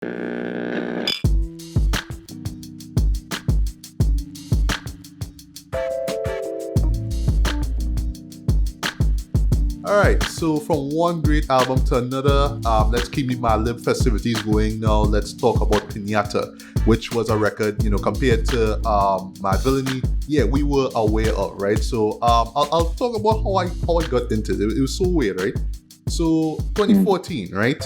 Alright, so from one great album to another, let's keep the Madlib festivities going now. Let's talk about Piñata, which was a record, compared to Mad Villainy. Yeah, we were aware of, right? So I'll talk about how I got into it. It was so weird, right? So 2014, right?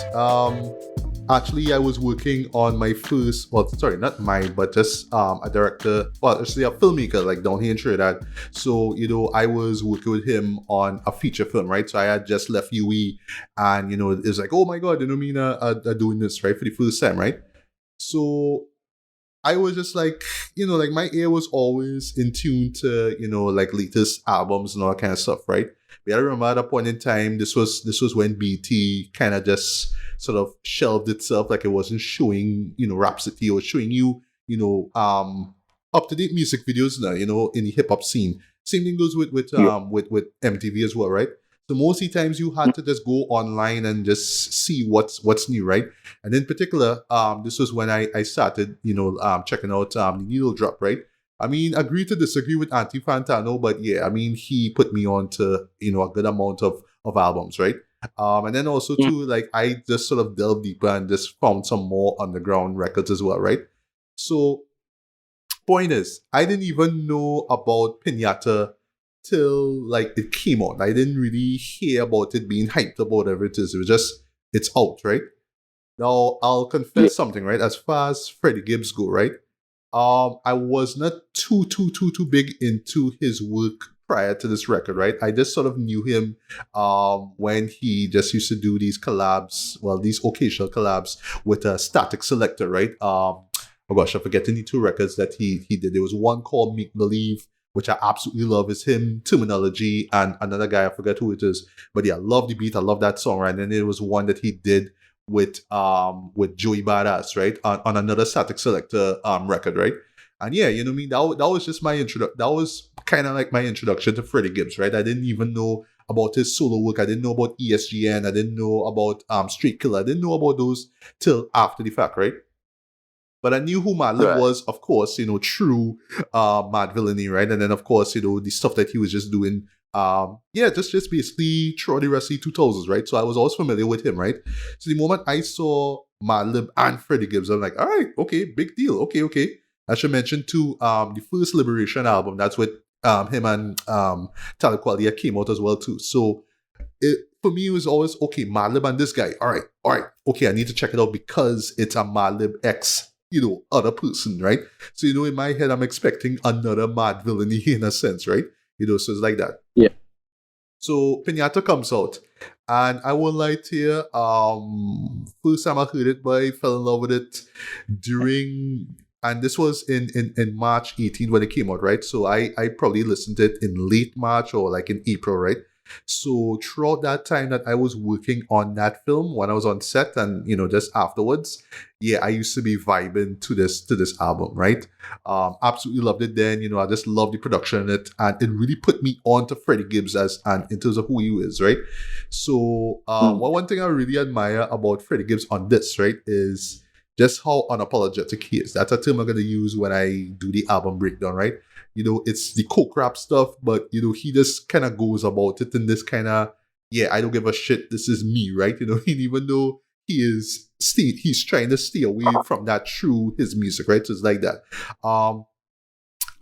Actually, I was working on my first, well, sorry, not mine, but just a director, well, actually a filmmaker, like down here in Trinidad. So, I was working with him on a feature film, right? So I had just left UE and, it was like, oh my God, Mina are doing this, right? For the first time, right? So I was just like, like my ear was always in tune to, like latest albums and all that kind of stuff, right? But I remember at a point in time, this was when BT kind of just sort of shelved itself, like it wasn't showing, Rhapsody or showing you, up-to-date music videos now, in the hip-hop scene. Same thing goes with MTV as well, right? So most of the times you had to just go online and just see what's new, right? And in particular, this was when I started, checking out the Needle Drop, right? I mean, agree to disagree with Auntie Fantano, but yeah, I mean, he put me on to, a good amount of albums, right? And then also too, like I just sort of delved deeper and just found some more underground records as well, right? So, point is, I didn't even know about Piñata till like it came out. I didn't really hear about it being hyped about whatever it is. It was just, it's out, right? Now, I'll confess something, right? As far as Freddie Gibbs go, right? I was not too big into his work prior to this record, right? I just sort of knew him when he just used to do these collabs, well, these occasional collabs with a Static Selector, right? Oh gosh, I'm forgetting the two records that he did. There was one called Make Believe, which I absolutely love. It's him, Terminology, and another guy, I forget who it is. But yeah, I love the beat. I love that song, right? And then there was one that he did with Joey Badass, right? On another Static Selector record, right? And yeah, you know what I mean? That was just my introduction. That was kind of like my introduction to Freddie Gibbs, right? I didn't even know about his solo work. I didn't know about ESGN. I didn't know about Street Killer. I didn't know about those till after the fact, right? But I knew who Madlib was, of course, through Mad Villainy, right? And then, of course, the stuff that he was just doing, just basically throughout the rest of the 2000s, right? So I was always familiar with him, right? So the moment I saw Madlib and Freddie Gibbs, I'm like, all right, okay, big deal, okay. I should mention too, the first Liberation album, that's with him and Talib Kweli came out as well too. So for me, it was always, okay, Madlib and this guy, all right, okay, I need to check it out because it's a Madlib X, other person, right? So, in my head, I'm expecting another Mad Villainy in a sense, right? So it's like that. Yeah. So Piñata comes out, and I won't lie to you, first time I heard it, but I fell in love with it during, and this was in March 18 when it came out, right? So I probably listened to it in late March or like in April, right? So throughout that time that I was working on that film, when I was on set and, just afterwards, yeah, I used to be vibing to this album, right? Absolutely loved it then, I just loved the production in it, and it really put me on to Freddie Gibbs in terms of who he is, right? So one thing I really admire about Freddie Gibbs on this, right, is just how unapologetic he is. That's a term I'm going to use when I do the album breakdown, right? It's the coke rap stuff, but, he just kind of goes about it in this kind of, yeah, I don't give a shit, this is me, right? Even though he's trying to stay away from that through his music, right? So it's like that.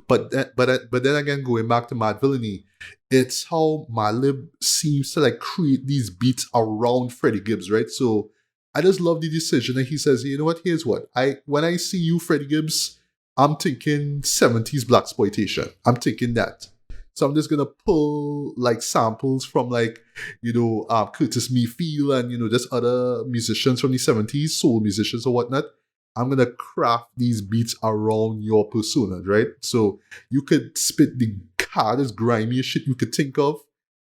But then again, going back to Mad Villainy, it's how Madlib seems to like create these beats around Freddie Gibbs, right? So I just love the decision that he says, you know what, here's what. When I see you, Freddie Gibbs, I'm thinking 70s blaxploitation. I'm thinking that. So I'm just gonna pull like samples from like, Curtis Mayfield and just other musicians from the 70s, soul musicians or whatnot. I'm gonna craft these beats around your persona, right? So you could spit the hardest, grimiest shit you could think of,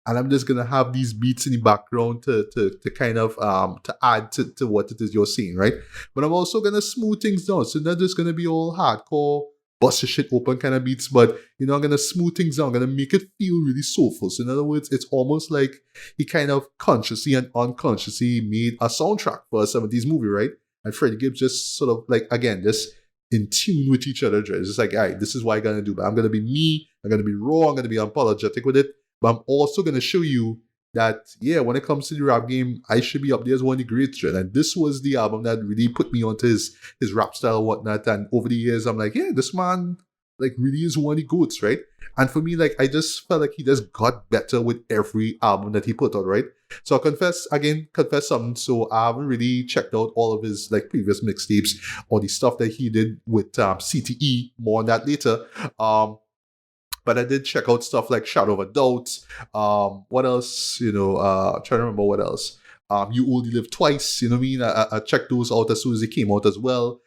and I'm just gonna have these beats in the background to kind of to add to what it is you're seeing, right? But I'm also gonna smooth things down. So not just gonna be all hardcore, bust your shit open kind of beats, but I'm gonna smooth things down. I'm gonna make it feel really soulful. So in other words, it's almost like he kind of consciously and unconsciously made a soundtrack for a 70s movie, right? and Freddie Gibbs just sort of like, again, just in tune with each other. It's just like, all right, this is what I'm gonna do, but I'm gonna be me. I'm gonna be raw. I'm gonna be unapologetic with it, but I'm also gonna show you that, yeah, when it comes to the rap game, I should be up there as one of the greats. And this was the album that really put me onto his rap style and whatnot. And over the years, I'm like, yeah, this man like really is one of the goats, right? And for me, like, I just felt like he just got better with every album that he put out, right? So confess something. So I haven't really checked out all of his like previous mixtapes or the stuff that he did with CTE. More on that later. But I did check out stuff like Shadow of a Doubt. What else? I'm trying to remember what else. You Only Live Twice, you know what I mean? I checked those out as soon as they came out as well.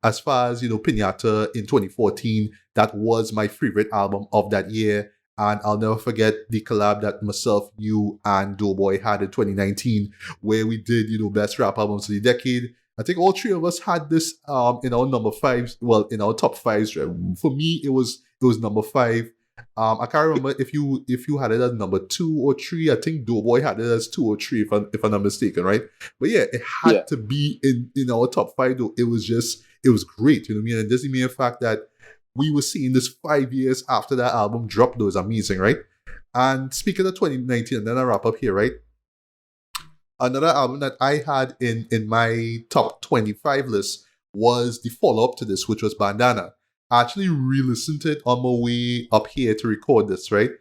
As far as, Piñata in 2014, that was my favorite album of that year. And I'll never forget the collab that myself, you, and Doughboy had in 2019, where we did, best rap albums of the decade. I think all three of us had this in our number fives, well, in our top fives. For me, it was number 5. I can't remember if you had it as number 2 or 3. I think Doughboy had it as 2 or 3, if I'm not mistaken, right? But yeah, it had to be in our top 5 though. It was great, you know what I mean? And just the mere fact that we were seeing this 5 years after that album dropped, though, is amazing, right? And speaking of 2019, and then I wrap up here, right? Another album that I had in my top 25 list was the follow-up to this, which was Bandana. I actually re-listened to it on my way up here to record this, right?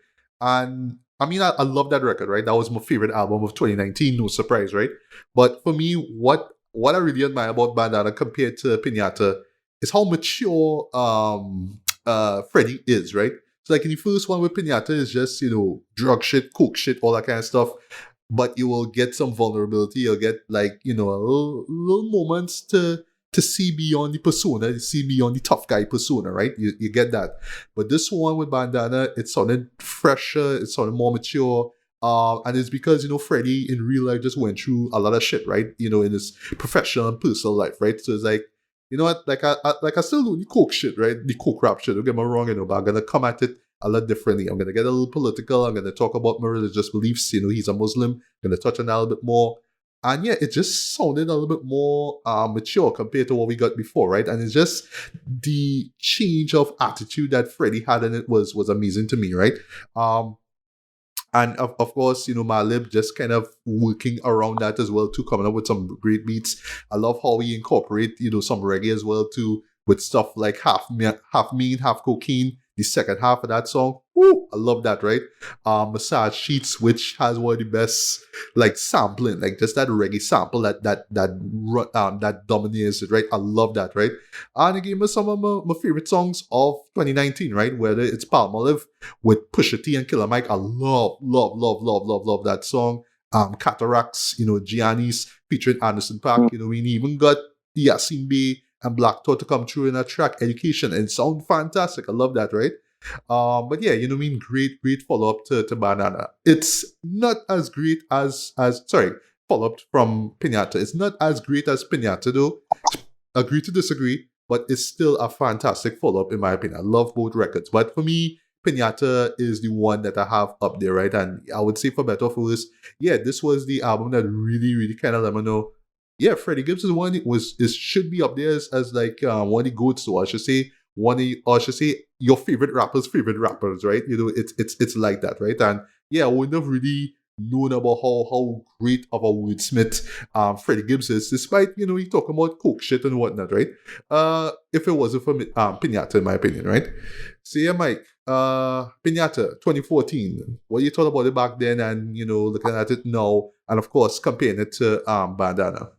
And I mean, I love that record, right? That was my favorite album of 2019, no surprise, right? But for me, what I really admire about Bandana compared to Piñata is how mature Freddie is, right? So like in the first one with Piñata is just, drug shit, coke shit, all that kind of stuff. But you will get some vulnerability. You'll get like, a little moments to see beyond the persona, to see beyond the tough guy persona, right? You get that. But this one with Bandana, it sounded fresher, it sounded more mature. And it's because, Freddie in real life just went through a lot of shit, right? In his professional and personal life, right? So it's like, you know what? Like I still do the coke shit, right? The coke rap shit. Don't get me wrong, but I'm gonna come at it a lot differently. I'm gonna get a little political. I'm gonna talk about my religious beliefs. He's a Muslim. I'm gonna touch on that a little bit more. And yeah, it just sounded a little bit more mature compared to what we got before, right? And it's just the change of attitude that Freddie had in it was amazing to me, right? And of course, Madlib just kind of working around that as well too, coming up with some great beats. I love how we incorporate, some reggae as well too, with stuff like half mean, half cocaine. The second half of that song, woo, I love that, right? Massage Sheets, which has one of the best like sampling, like just that reggae sample that dominates it, right? I love that, right? And it gave me some of my favorite songs of 2019, right? Whether it's Palmolive with Pusha T and Killer Mike, I love that song. Cataracts, Giannis featuring Anderson .Paak, we even got Yasin Bey and Black Thought to come through in that track, Education, and sound fantastic. I love that, right? But yeah, great follow-up to Bandana. It's not as great as follow-up from Piñata. It's not as great as Piñata though. Agree to disagree, but it's still a fantastic follow-up in my opinion. I love both records. But for me, Piñata is the one that I have up there, right? And I would say for better or for worse, yeah, this was the album that really, really kind of let me know, yeah, Freddie Gibbs is one should be up there as like one of the goats. So I should say your favorite rappers, right? It's like that, right? And yeah, I wouldn't have really known about how great of a wordsmith Freddie Gibbs is, despite he talking about coke shit and whatnot, right? If it wasn't for Piñata, in my opinion, right? So yeah, Mike, Piñata 2014. What you thought about it back then, and looking at it now, and of course comparing it to Bandana.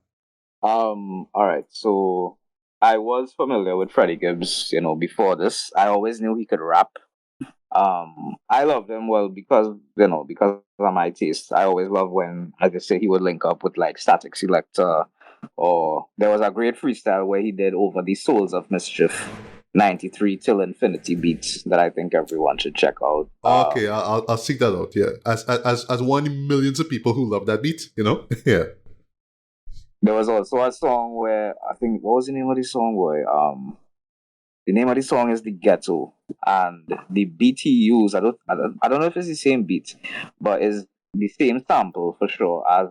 All right. So I was familiar with Freddie Gibbs, before this. I always knew he could rap. I loved him because of my taste. I always love when, like I say, he would link up with like Static Selector, or there was a great freestyle where he did over the Souls of Mischief 93 till Infinity beats that I think everyone should check out. Okay, I'll seek that out. Yeah, as one of millions of people who love that beat, yeah. There was also a song where I think, what was the name of the song? The name of the song is The Ghetto, and the beat he used, I don't know if it's the same beat, but it's the same sample for sure as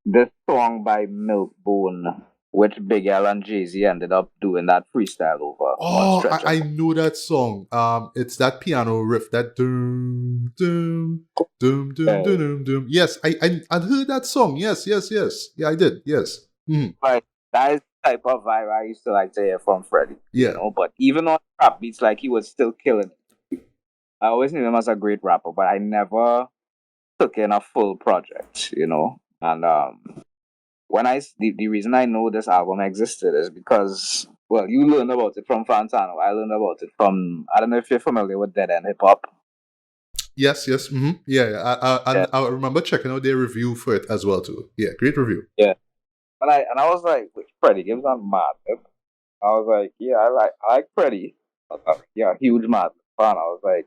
this song by Milkbone, which Big L and Jay-Z ended up doing that freestyle over on Oh, Stretch. I know that song. It's that piano riff, that doom doom doom doom doom doom doom. Yes, I heard that song. Yes, yes, yes. Yeah, I did. Yes. Mhm. Like that is the type of vibe I used to like to hear from Freddie. You Yeah. know, but even on rap beats, like he was still killing it. I always knew him as a great rapper, but I never took in a full project, you know. And the reason I know this album existed is because, well, you learned about it from Fantano. I learned about it from, I don't know if you're familiar with Dead End Hip Hop. Yes, yes. Yeah, yeah. Yeah. And I remember checking out their review for it as well too. Yeah, great review. Yeah. And I was like, "Wait, Freddie Gibbs on Madlib." I was like, yeah, I like Freddie. Yeah, huge Madlib fan. I was like,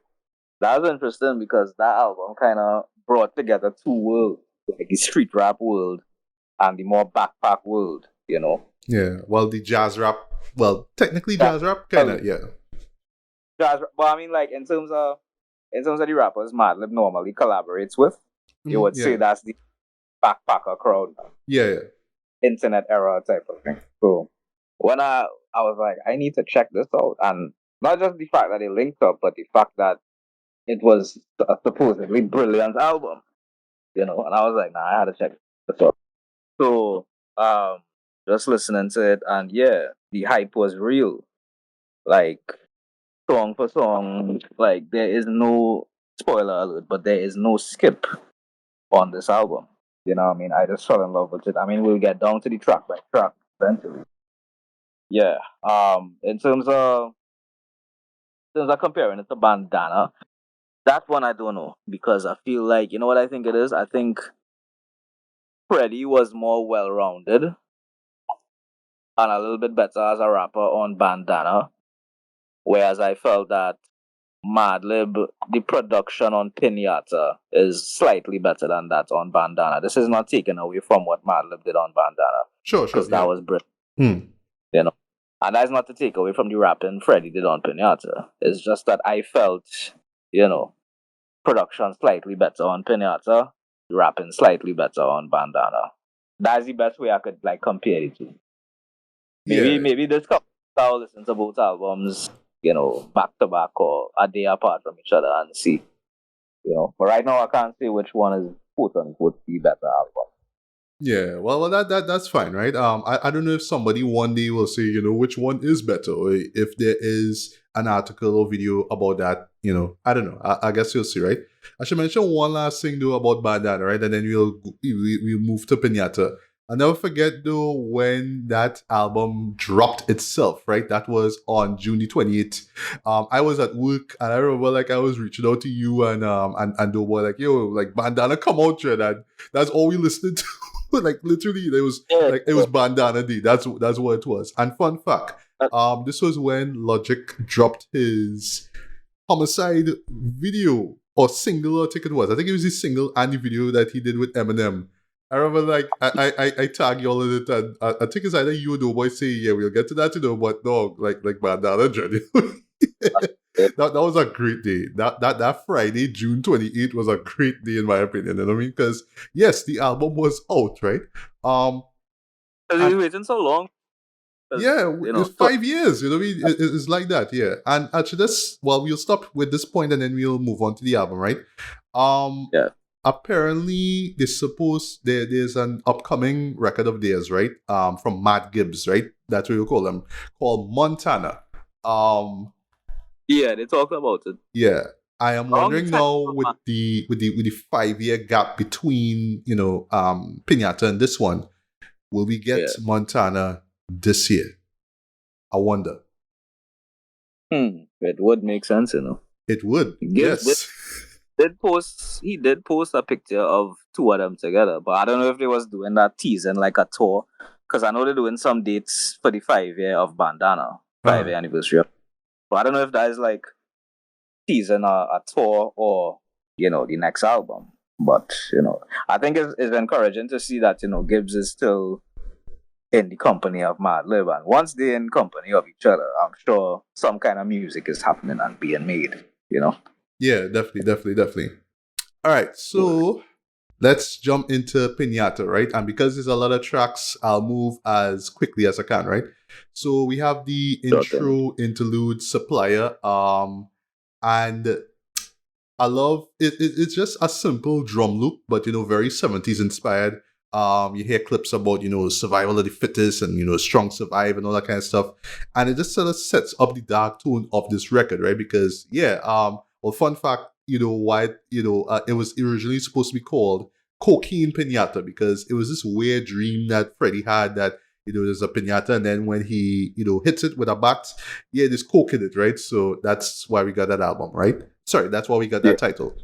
that's interesting because that album kind of brought together two worlds, like the street rap world and the more backpack world, you know. Yeah. Well, the jazz rap. Well, technically That, jazz rap, kind of. Yeah. jazz, but I mean, like in terms of the rappers Madlib normally collaborates with, you would say Yeah. that's the backpacker crowd, Yeah. Yeah. internet era type of thing. So when I was like, I need to check this out, and not just the fact that they linked up, but the fact that it was a supposedly brilliant album, you know. And I was like, nah, I had to check this out. So just listening to it, and yeah, the hype was real. Like song for song, like there is no spoiler alert, but there is no skip on this album. You know what I mean? I just fell in love with it. I mean, we'll get down to the track by track eventually. Yeah. In terms of comparing it to Bandana, that one I don't know because I feel like, you know what I think it is? I think Freddie was more well rounded and a little bit better as a rapper on Bandana, whereas I felt that Madlib, the production on Piñata is slightly better than that on Bandana. This is not taken away from what Madlib did on Bandana Sure. because Yeah. that was brilliant, Hmm. you know. And that's not to take away from the rapping Freddie did on Piñata. It's just that I felt, you know, production slightly better on Piñata, rapping slightly better on Bandana. That's the best way I could like compare the two. Yeah. Maybe this couple I'll listen to both albums, you know, back to back or a day apart from each other and see. You know. But right now I can't say which one is quote unquote the better album. Yeah, well, that's fine, right? I don't know if somebody one day will say, which one is better, or if there is an article or video about that, I don't know. I guess you'll see, right? I should mention one last thing though about Bandana, right? And then we'll move to Piñata. I'll never forget though when that album dropped itself, right? That was on June the 28th. I was at work and I remember like I was reaching out to you and they were like, yo, like Bandana come out, and that's all we listened to. Like literally, it was Bandana D. That's what it was. And fun fact, this was when Logic dropped his Homicide video or single, I think it was. I think it was his single and the video that he did with Eminem. I remember like I tag you all in it, and I think it's either you or Doughboy say, yeah, we'll get to that, but no, like Bandana journey. That was a great day. That Friday, June 28th, was a great day in my opinion. You know what I mean? Because yes, the album was out, right? Because you waiting so long. Yeah, it's 5 years. You know what I mean? It's like that, yeah. And actually, we'll stop with this point and then we'll move on to the album, right? Yeah. Apparently, there's an upcoming record of theirs, right? From MadGibbs, right? That's what you call them, called Montana. Yeah, they talk about it. Yeah, I am wondering now with the 5 year gap between Piñata and this one, will we get Montana this year? I wonder. It would make sense, It would. Yes. He did post a picture of two of them together, but I don't know if they was doing that teasing like a tour, because I know they're doing some dates for the 5 year of Bandana, 5 year anniversary. But I don't know if that is like teasing a tour or the next album. But I think it's encouraging to see that Gibbs is still in the company of Madlib, and once they're in company of each other, I'm sure some kind of music is happening and being made. Yeah, definitely. All right, so let's jump into Piñata, right? And because there's a lot of tracks, I'll move as quickly as I can, right? So we have the Sure thing. intro, interlude, supplier, and I love it. It's just a simple drum loop, but very 70s inspired. You hear clips about survival of the fittest and strong survive and all that kind of stuff, and it just sort of sets up the dark tone of this record, right? Because yeah, well, fun fact, why it was originally supposed to be called Cocaine Pinata because it was this weird dream that Freddie had that there's a pinata, and then when he hits it with a bat, yeah, there's coke in it, right? So that's why we got that album, right? Sorry, that's why we got Yeah, that title.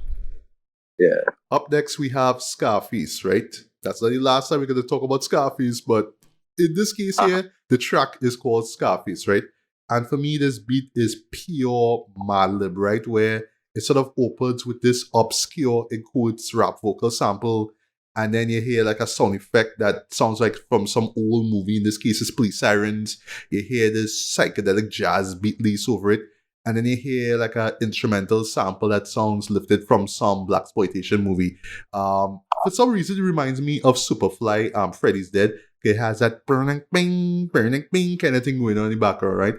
yeah. Up next, we have Scarface, right? That's not the last time we're going to talk about Scarface, but in this case Uh-huh. here, the track is called Scarface, right? And for me, this beat is pure Madlib, right? Where it sort of opens with this obscure, in quotes, rap vocal sample, and then you hear like a sound effect that sounds like from some old movie. In this case, it's Police Sirens. You hear this psychedelic jazz beat lace over it, and then you hear like an instrumental sample that sounds lifted from some blaxploitation movie. For some reason, it reminds me of Superfly. Freddy's Dead. It has that burning bing kind of thing going on in the background, right?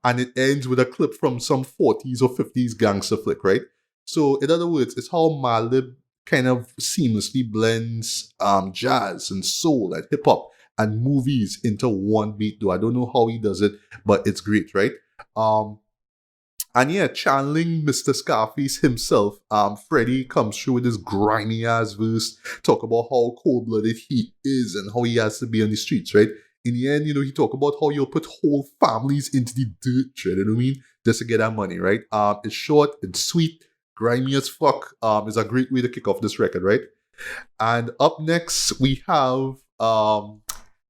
And it ends with a clip from some 40s or 50s gangster flick, right? So, in other words, it's how Malib kind of seamlessly blends jazz and soul and hip hop and movies into one beat. Though I don't know how he does it, but it's great, right? Um, and yeah, channeling Mr. Scarface himself, Freddie comes through with this grimy ass verse, talk about how cold blooded he is and how he has to be on the streets, right? In the end, he talk about how you'll put whole families into the dirt, right? You know what I mean? Just to get that money, right? It's short, it's sweet, grimy as fuck. It's a great way to kick off this record, right? And up next we have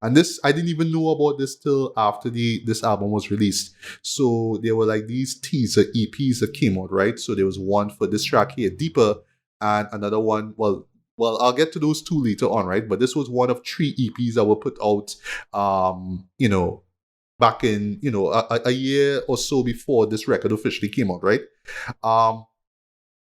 and this I didn't even know about this till after this album was released. So there were like these teaser EPs that came out, right? So there was one for this track here, Deeper, and another one. Well, I'll get to those two later on, right? But this was one of 3 EPs that were put out, back in a year or so before this record officially came out, right? Um,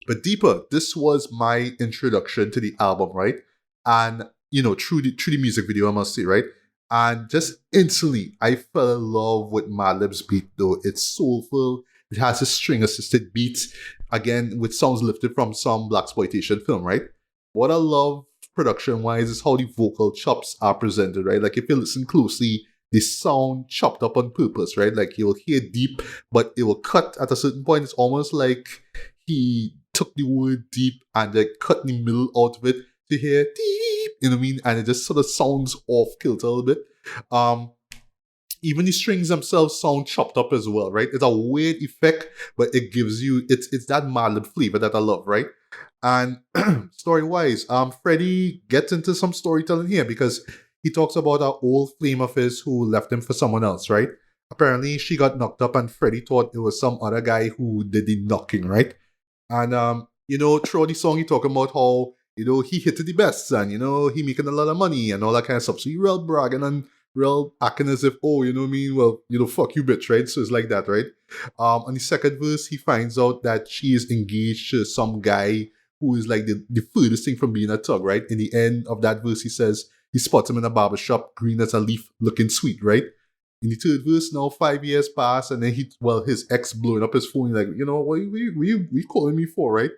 but Deeper, this was my introduction to the album, right? And through the music video, I must say, right? And just instantly, I fell in love with Madlib's beat. Though it's soulful, it has a string-assisted beat, again with sounds lifted from some blaxploitation film, right? What I love production-wise is how the vocal chops are presented, right? Like if you listen closely, they sound chopped up on purpose, right? Like you'll hear deep, but it will cut at a certain point. It's almost like he took the word deep and like cut the middle out of it to hear deep, you know what I mean? And it just sort of sounds off kilter a little bit. Um, Even the strings themselves sound chopped up as well, right? It's a weird effect, but it gives you it's that Madlib flavor that I love, right? And story wise, Freddie gets into some storytelling here because he talks about an old flame of his who left him for someone else, right? Apparently, she got knocked up, and Freddie thought it was some other guy who did the knocking, right? And throughout the song, he talking about how he hit it the best, and he making a lot of money and all that kind of stuff. So he real bragging and real acting as if, oh, you know what I mean? Well, fuck you, bitch, right? So it's like that, right? On the second verse, he finds out that she is engaged to some guy who is like the furthest thing from being a thug, right? In the end of that verse, he says he spots him in a barber shop, green as a leaf, looking sweet, right? In the third verse, now 5 years pass, and then his ex blowing up his phone, like, what you calling me for, right?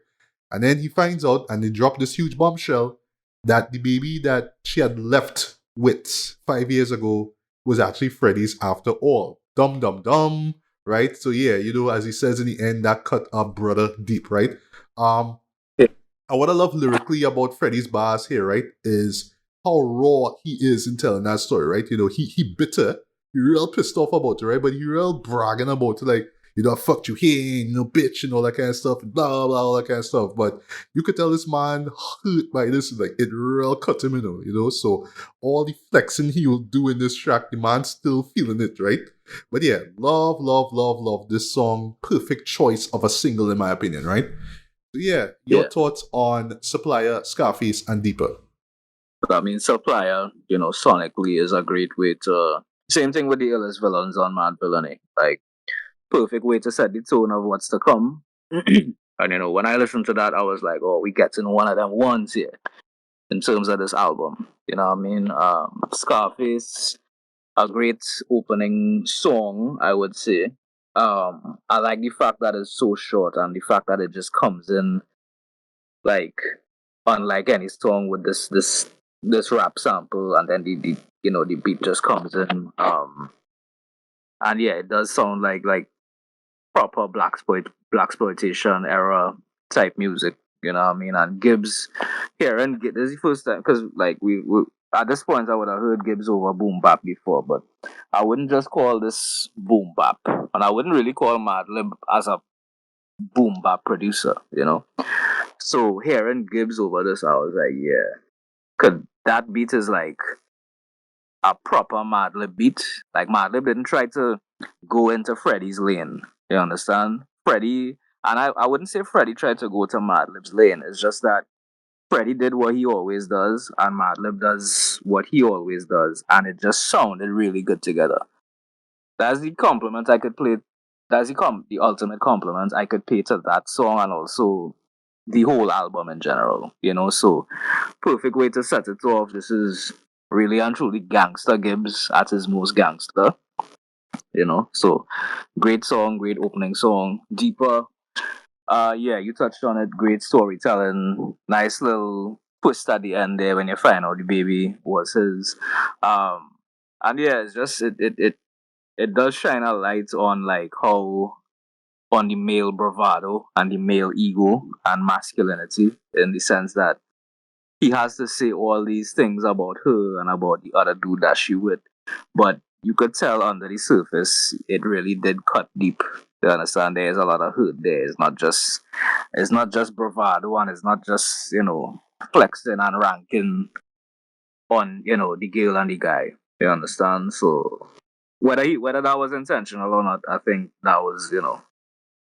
And then he finds out, and they drop this huge bombshell that the baby that she had left with 5 years ago was actually Freddie's after all. Dum dum dum, right? So yeah, as he says in the end, that cut our brother deep, right? Um, Yeah. and what I love lyrically about Freddie's bars here, right, is how raw he is in telling that story, right? He bitter, he real pissed off about it, right? But he real bragging about it, like, I fucked you here, bitch, and all that kind of stuff, and blah, blah, blah, all that kind of stuff. But you could tell this man hurt by this, like, it real cut him, So all the flexing he will do in this track, the man's still feeling it, right? But yeah, love, love, love, love this song. Perfect choice of a single, in my opinion, right? So yeah, your Yeah. thoughts on Supplier, Scarface, and Deeper? I mean, Supplier, sonically is a great way to. Same thing with the illest villains on Mad Villainy. Like, perfect way to set the tone of what's to come. And when I listened to that, I was like, oh, we get to know one of them ones here in terms of this album. You know what I mean? Scarface, a great opening song, I would say. I like the fact that it's so short and the fact that it just comes in like unlike any song with this rap sample, and then the beat just comes in. And yeah, it does sound like proper black exploitation era type music. You know what I mean? And Gibbs here, and this is the first time because like we at this point I would have heard Gibbs over boom bap before, but I wouldn't just call this boom bap, and I wouldn't really call Madlib as a boom bap producer. So hearing Gibbs over this, I was like, yeah, cause that beat is like a proper Madlib beat. Like Madlib didn't try to go into Freddie's lane. You understand? Freddie, and I wouldn't say Freddie tried to go to Madlib's lane. It's just that Freddie did what he always does, and Madlib does what he always does, and it just sounded really good together. That's the compliment I could play. That's the ultimate compliment I could pay to that song and also the whole album in general. So perfect way to set it off. This is really and truly gangster Gibbs at his most gangster. So great song, great opening song. Deeper. Yeah, you touched on it. Great storytelling. Nice little twist at the end there when you find out the baby was his. And yeah, it's just it does shine a light on like how on the male bravado and the male ego and masculinity in the sense that he has to say all these things about her and about the other dude that she with. But you could tell under the surface it really did cut deep. You understand? There's a lot of hurt there. It's not just bravado and it's not just, flexing and ranking on, the girl and the guy. You understand? So whether that was intentional or not, I think that was,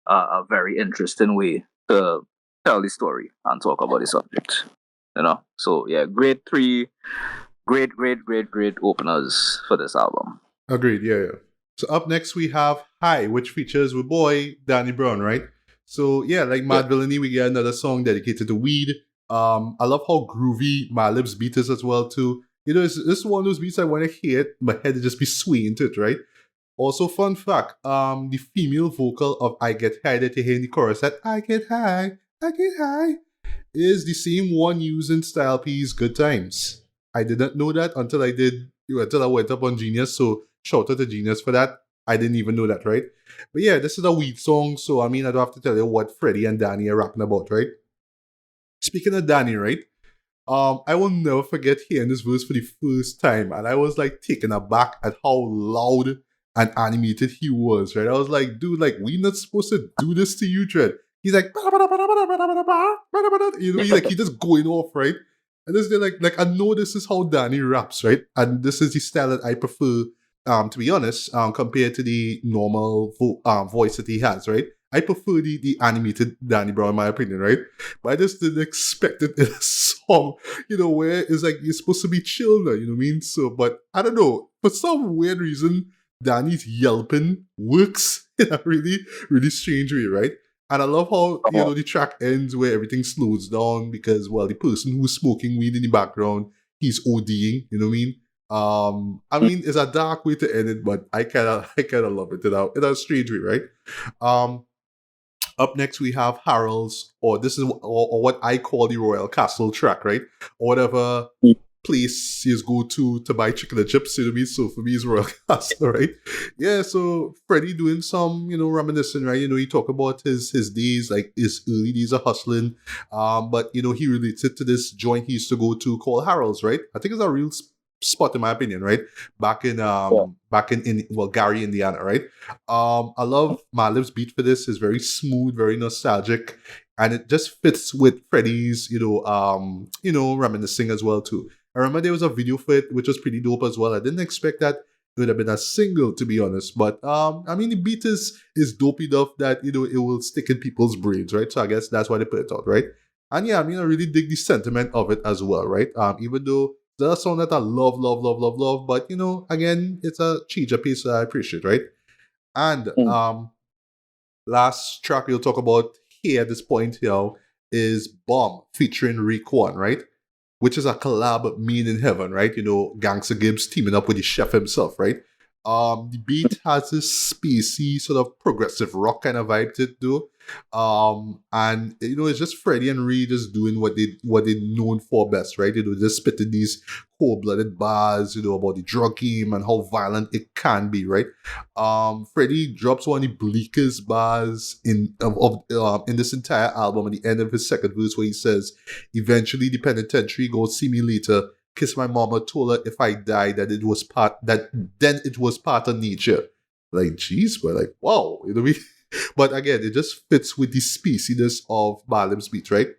a very interesting way to tell the story and talk about the subject. So yeah, great great openers for this album. Agreed. Yeah, yeah. So up next we have High, which features with boy Danny Brown, right? So yeah, like Mad Villainy, we get another song dedicated to weed. I love how groovy Madlib's beat is as well too. It's one of those beats I want to hear it, my head to just be swaying to it, right? Also, fun fact, the female vocal of I Get High that you hear in the chorus, that I get high, is the same one used in Style P's Good Times. I didn't know that until I went up on Genius, so shout out to Genius for that. I didn't even know that, right? But yeah, this is a weed song, so I don't have to tell you what Freddie and Danny are rapping about, right? Speaking of Danny, right? I will never forget hearing this verse for the first time, and I was like taken aback at how loud and animated he was, right? I was like, dude, like, we not supposed to do this to you, Dread. He's like, he just going off, right? And this like I know this is how Danny raps, right? And this is the style that I prefer, to be honest, compared to the normal voice that he has, right? I prefer the animated Danny Brown, in my opinion, right? But I just didn't expect it in a song, where it's like you're supposed to be chill now, you know what I mean? So, but I don't know, for some weird reason, Danny's yelping works in a really, really strange way, right? And I love how, the track ends where everything slows down because, well, the person who's smoking weed in the background, he's ODing, you know what I mean? It's a dark way to end it, but I kind of love it in a strange way, right? Up next, we have Harold's, or what I call the Royal Castle track, right? Or whatever place you go to buy chicken and chips, you know what I mean? So for me, it's Royal Castle, right? Yeah, so Freddie doing some, reminiscing, right? He talk about his days, like his early days of hustling. But, he relates it to this joint he used to go to called Harold's, right? I think it's a real spot in my opinion, right? Back in Gary, Indiana, right? I love Madlib's beat for this. It's very smooth, very nostalgic, and it just fits with Freddie's, reminiscing as well too. I remember there was a video for it, which was pretty dope as well. I didn't expect that it would have been a single, to be honest. But the beat is dope enough that it will stick in people's brains, right? So I guess that's why they put it out, right? And yeah, I really dig the sentiment of it as well, right? Even though that's a song that I love, but again, it's a change of pace that I appreciate, right? And last track we'll talk about here at this point here is Bomb featuring Raekwon, right? Which is a collab made in heaven, right? Gangsta Gibbs teaming up with the chef himself, right? The beat has this spacey sort of progressive rock kind of vibe to it, though. And it's just Freddie and Ree just doing what they're known for best, right? Just spitting these cold-blooded bars, about the drug game and how violent it can be, right? Freddie drops one of the bleakest bars in this entire album at the end of his second verse, where he says, "Eventually, the penitentiary go see me later. Kiss my mama, told her if I die then it was part of nature." Like, jeez, but like, wow, you know what I mean? But again, it just fits with the speciness of Madlib's beats, right?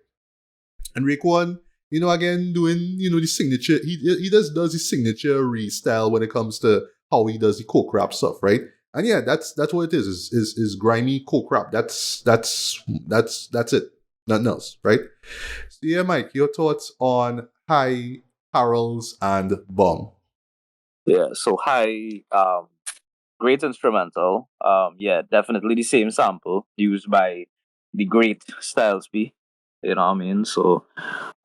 And Raekwon, again, doing, the signature, he does his signature style when it comes to how he does the coke rap stuff, right? And yeah, that's what it is grimy coke rap. That's it. Nothing else, right? So yeah, Mike, your thoughts on High, Harold's, and Bomb? Yeah, so High, great instrumental. Yeah, definitely the same sample used by the great Styles P. You know what I mean? So,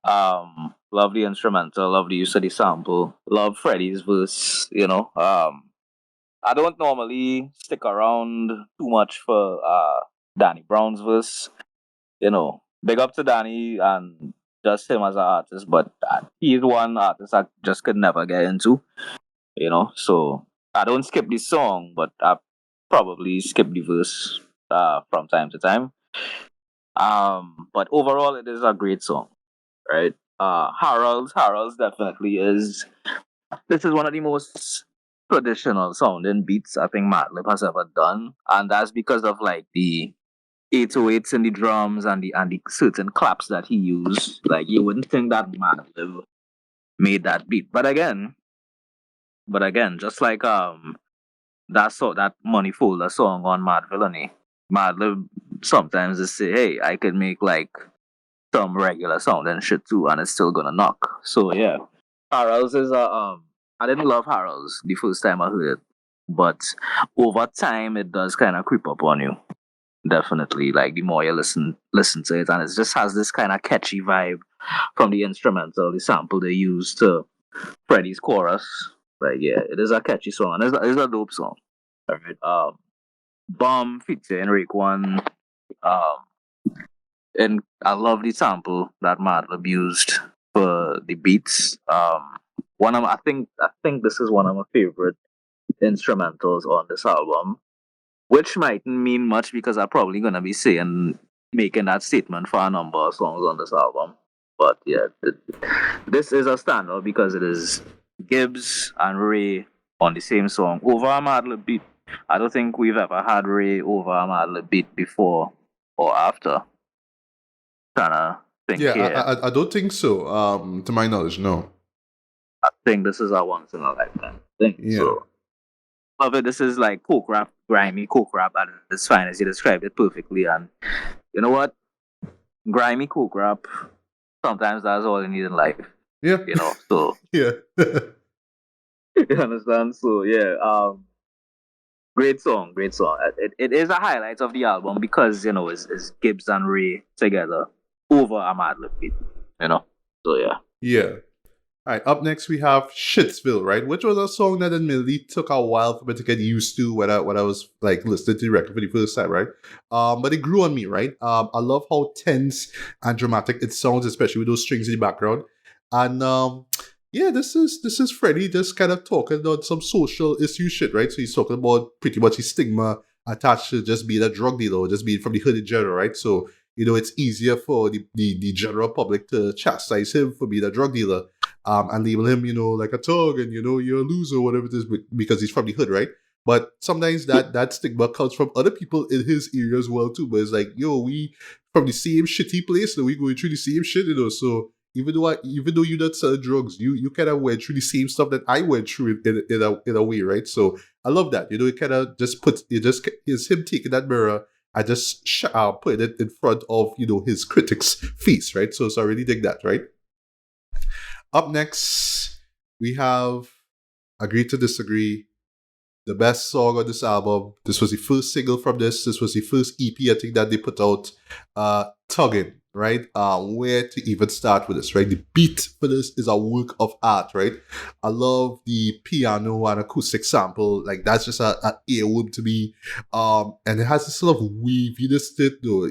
love the instrumental, love the use of the sample, love Freddie's verse. I don't normally stick around too much for Danny Brown's verse. Big up to Danny and just him as an artist, but he's one artist I just could never get into. So I don't skip the song, but I probably skip the verse from time to time. But overall, it is a great song, right? Harold's definitely is. This is one of the most traditional sounding beats I think Madlib has ever done, and that's because of like the 808s in the drums and the certain claps that he used. Like you wouldn't think that Madlib made that beat, but again, just like that Money Folder song on Mad Villainy, Madlib sometimes just say, "Hey, I could make like some regular sound and shit too, and it's still gonna knock." So yeah, Harold's is I didn't love Harold's the first time I heard it, but over time it does kind of creep up on you. Definitely, like the more you listen to it, and it just has this kind of catchy vibe from the instrumental, the sample they use to Freddie's chorus. Like yeah, it is a catchy song, and it's a dope song. All right. Bomb featuring Raekwon. And I love the sample that Madlib used for the beats. I think this is one of my favorite instrumentals on this album, which mightn't mean much because I'm probably gonna be making that statement for a number of songs on this album. But yeah, this is a standout because it is Gibbs and Ray on the same song over a Madlib beat. I don't think we've ever had Ray over a Madlib beat before or after. Trying to think Yeah, here. I don't think so. To my knowledge, no. I think this is a once in a lifetime thing. Yeah. So, love it. This is like coke rap, grimy coke rap, and it's fine as you described it perfectly. And you know what? Grimy coke rap. Sometimes that's all you need in life. Yeah. So Yeah. you understand. So yeah, great song, great song. It is a highlight of the album because it's Gibbs and Ray together over a Madlib beat. So yeah. Yeah. All right, up next we have Shitsville, right? Which was a song that admittedly took a while for me to get used to when I was like listening to the record for the first time, right? But it grew on me, right? I love how tense and dramatic it sounds, especially with those strings in the background. And yeah, this is Freddie just kind of talking about some social issue shit, right? So he's talking about pretty much his stigma attached to just being a drug dealer or just being from the hood in general, right? So it's easier for the general public to chastise him for being a drug dealer. And label him, like a thug and, you're a loser, whatever it is, because he's from the hood, right? But sometimes that stigma comes from other people in his area as well, too. But it's like, we from the same shitty place, we going through the same shit, So even though you're not selling drugs, you kind of went through the same stuff that I went through in a way, right? So I love that. It kind of just is him taking that mirror and just putting it in front of, his critics' face, right? So I really dig that, right? Up next, we have Agree to Disagree, the best song on this album. This was the first single from this. This was the first EP I think that they put out. Tugging, right? Where to even start with this, right? The beat for this is a work of art, right? I love the piano and acoustic sample. Like that's just a earworm to me. And it has this sort of waviness to it, though.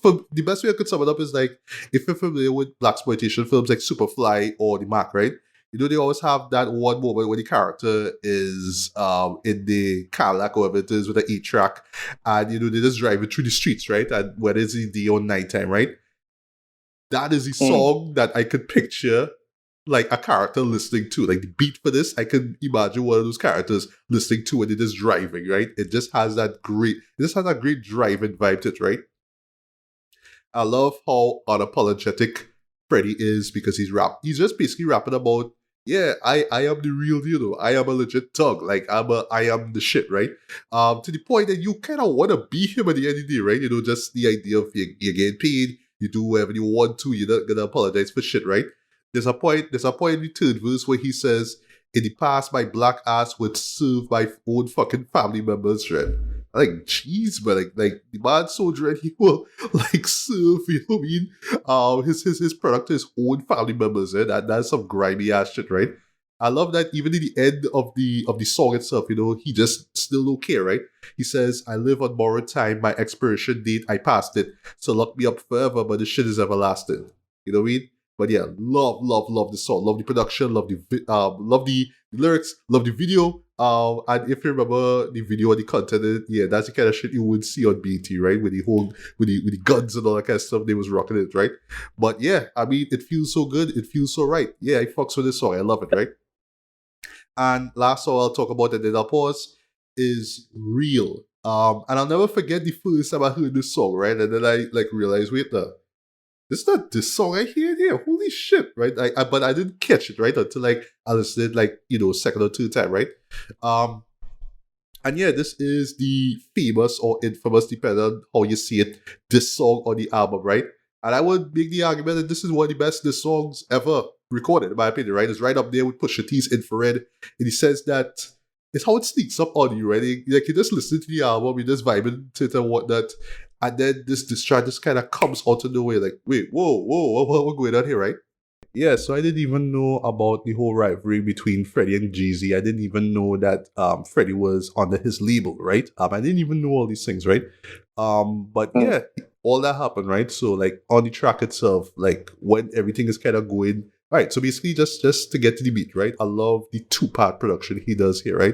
For the best way I could sum it up is like if you're familiar with blaxploitation films like Superfly or The Mac, right? You know, they always have that one moment where the character is in the Cadillac or whatever it is with an 8-track, and you know, they're just driving through the streets, right? And whether it's in day or nighttime, right? That is the song that I could picture like a character listening to. Like the beat for this, I can imagine one of those characters listening to when it is driving, right? It just has that great driving vibe to it, right? I love how unapologetic Freddie is because he's just basically rapping about, yeah, I am the real deal though. I am a legit thug. Like I am the shit, right? To the point that you kind of want to be him at the end of the day, right? You know, just the idea of you're getting paid, you do whatever you want to, you're not gonna apologize for shit, right? There's a point in the third verse where he says, in the past, my black ass would serve my own fucking family members, right? Like, jeez, but like the man soldier and he will like serve, you know what I mean? His product to his own family members, eh? That's some grimy ass shit, right? I love that even in the end of the song itself, you know, he just still don't care, right? He says, I live on borrowed time, my expiration date, I passed it. So lock me up forever, but the shit is everlasting. You know what I mean? But yeah, love the song, love the production, love the lyrics, love the video. And if you remember the video and the content, yeah, that's the kind of shit you would see on BT, right? With the guns and all that kind of stuff, they was rocking it, right? But yeah, I mean, it feels so good, it feels so right. Yeah, I fucks with this song, I love it, right? And last song I'll talk about, and then I'll pause, is Real. And I'll never forget the first time I heard this song, right? And then I like realized, wait, this is not this song I hear here. Holy shit, right? But I didn't catch it, right? Until like I listened like, you know, second or third time, right? And yeah, this is the famous or infamous, depending on how you see it, this song on the album, right? And I would make the argument that this is one of the best diss songs ever recorded, in my opinion, right? It's right up there with Pusha T's Infrared, in the sense that it's how it sneaks up on you, right? Like you just listen to the album, you just vibing to it and whatnot, and then this track just kind of comes out of nowhere, like, wait, whoa, what's going on here, right? Yeah, so I didn't even know about the whole rivalry between Freddie and Jeezy. I didn't even know that Freddie was under his label, right? I didn't even know all these things, right? But yeah, all that happened, right? So like on the track itself, like when everything is kind of going, right? So basically, just to get to the beat, right? I love the 2-part production he does here, right?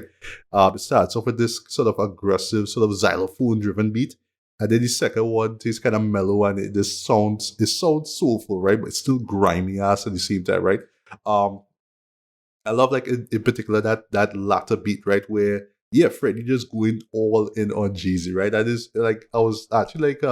It starts off with this sort of aggressive, sort of xylophone-driven beat. And then the second one is kind of mellow and it sounds soulful, right? But it's still grimy ass at the same time, right? I love like in particular that latter beat, right? Where yeah, Freddie just going all in on Jeezy, right? That is like I was actually like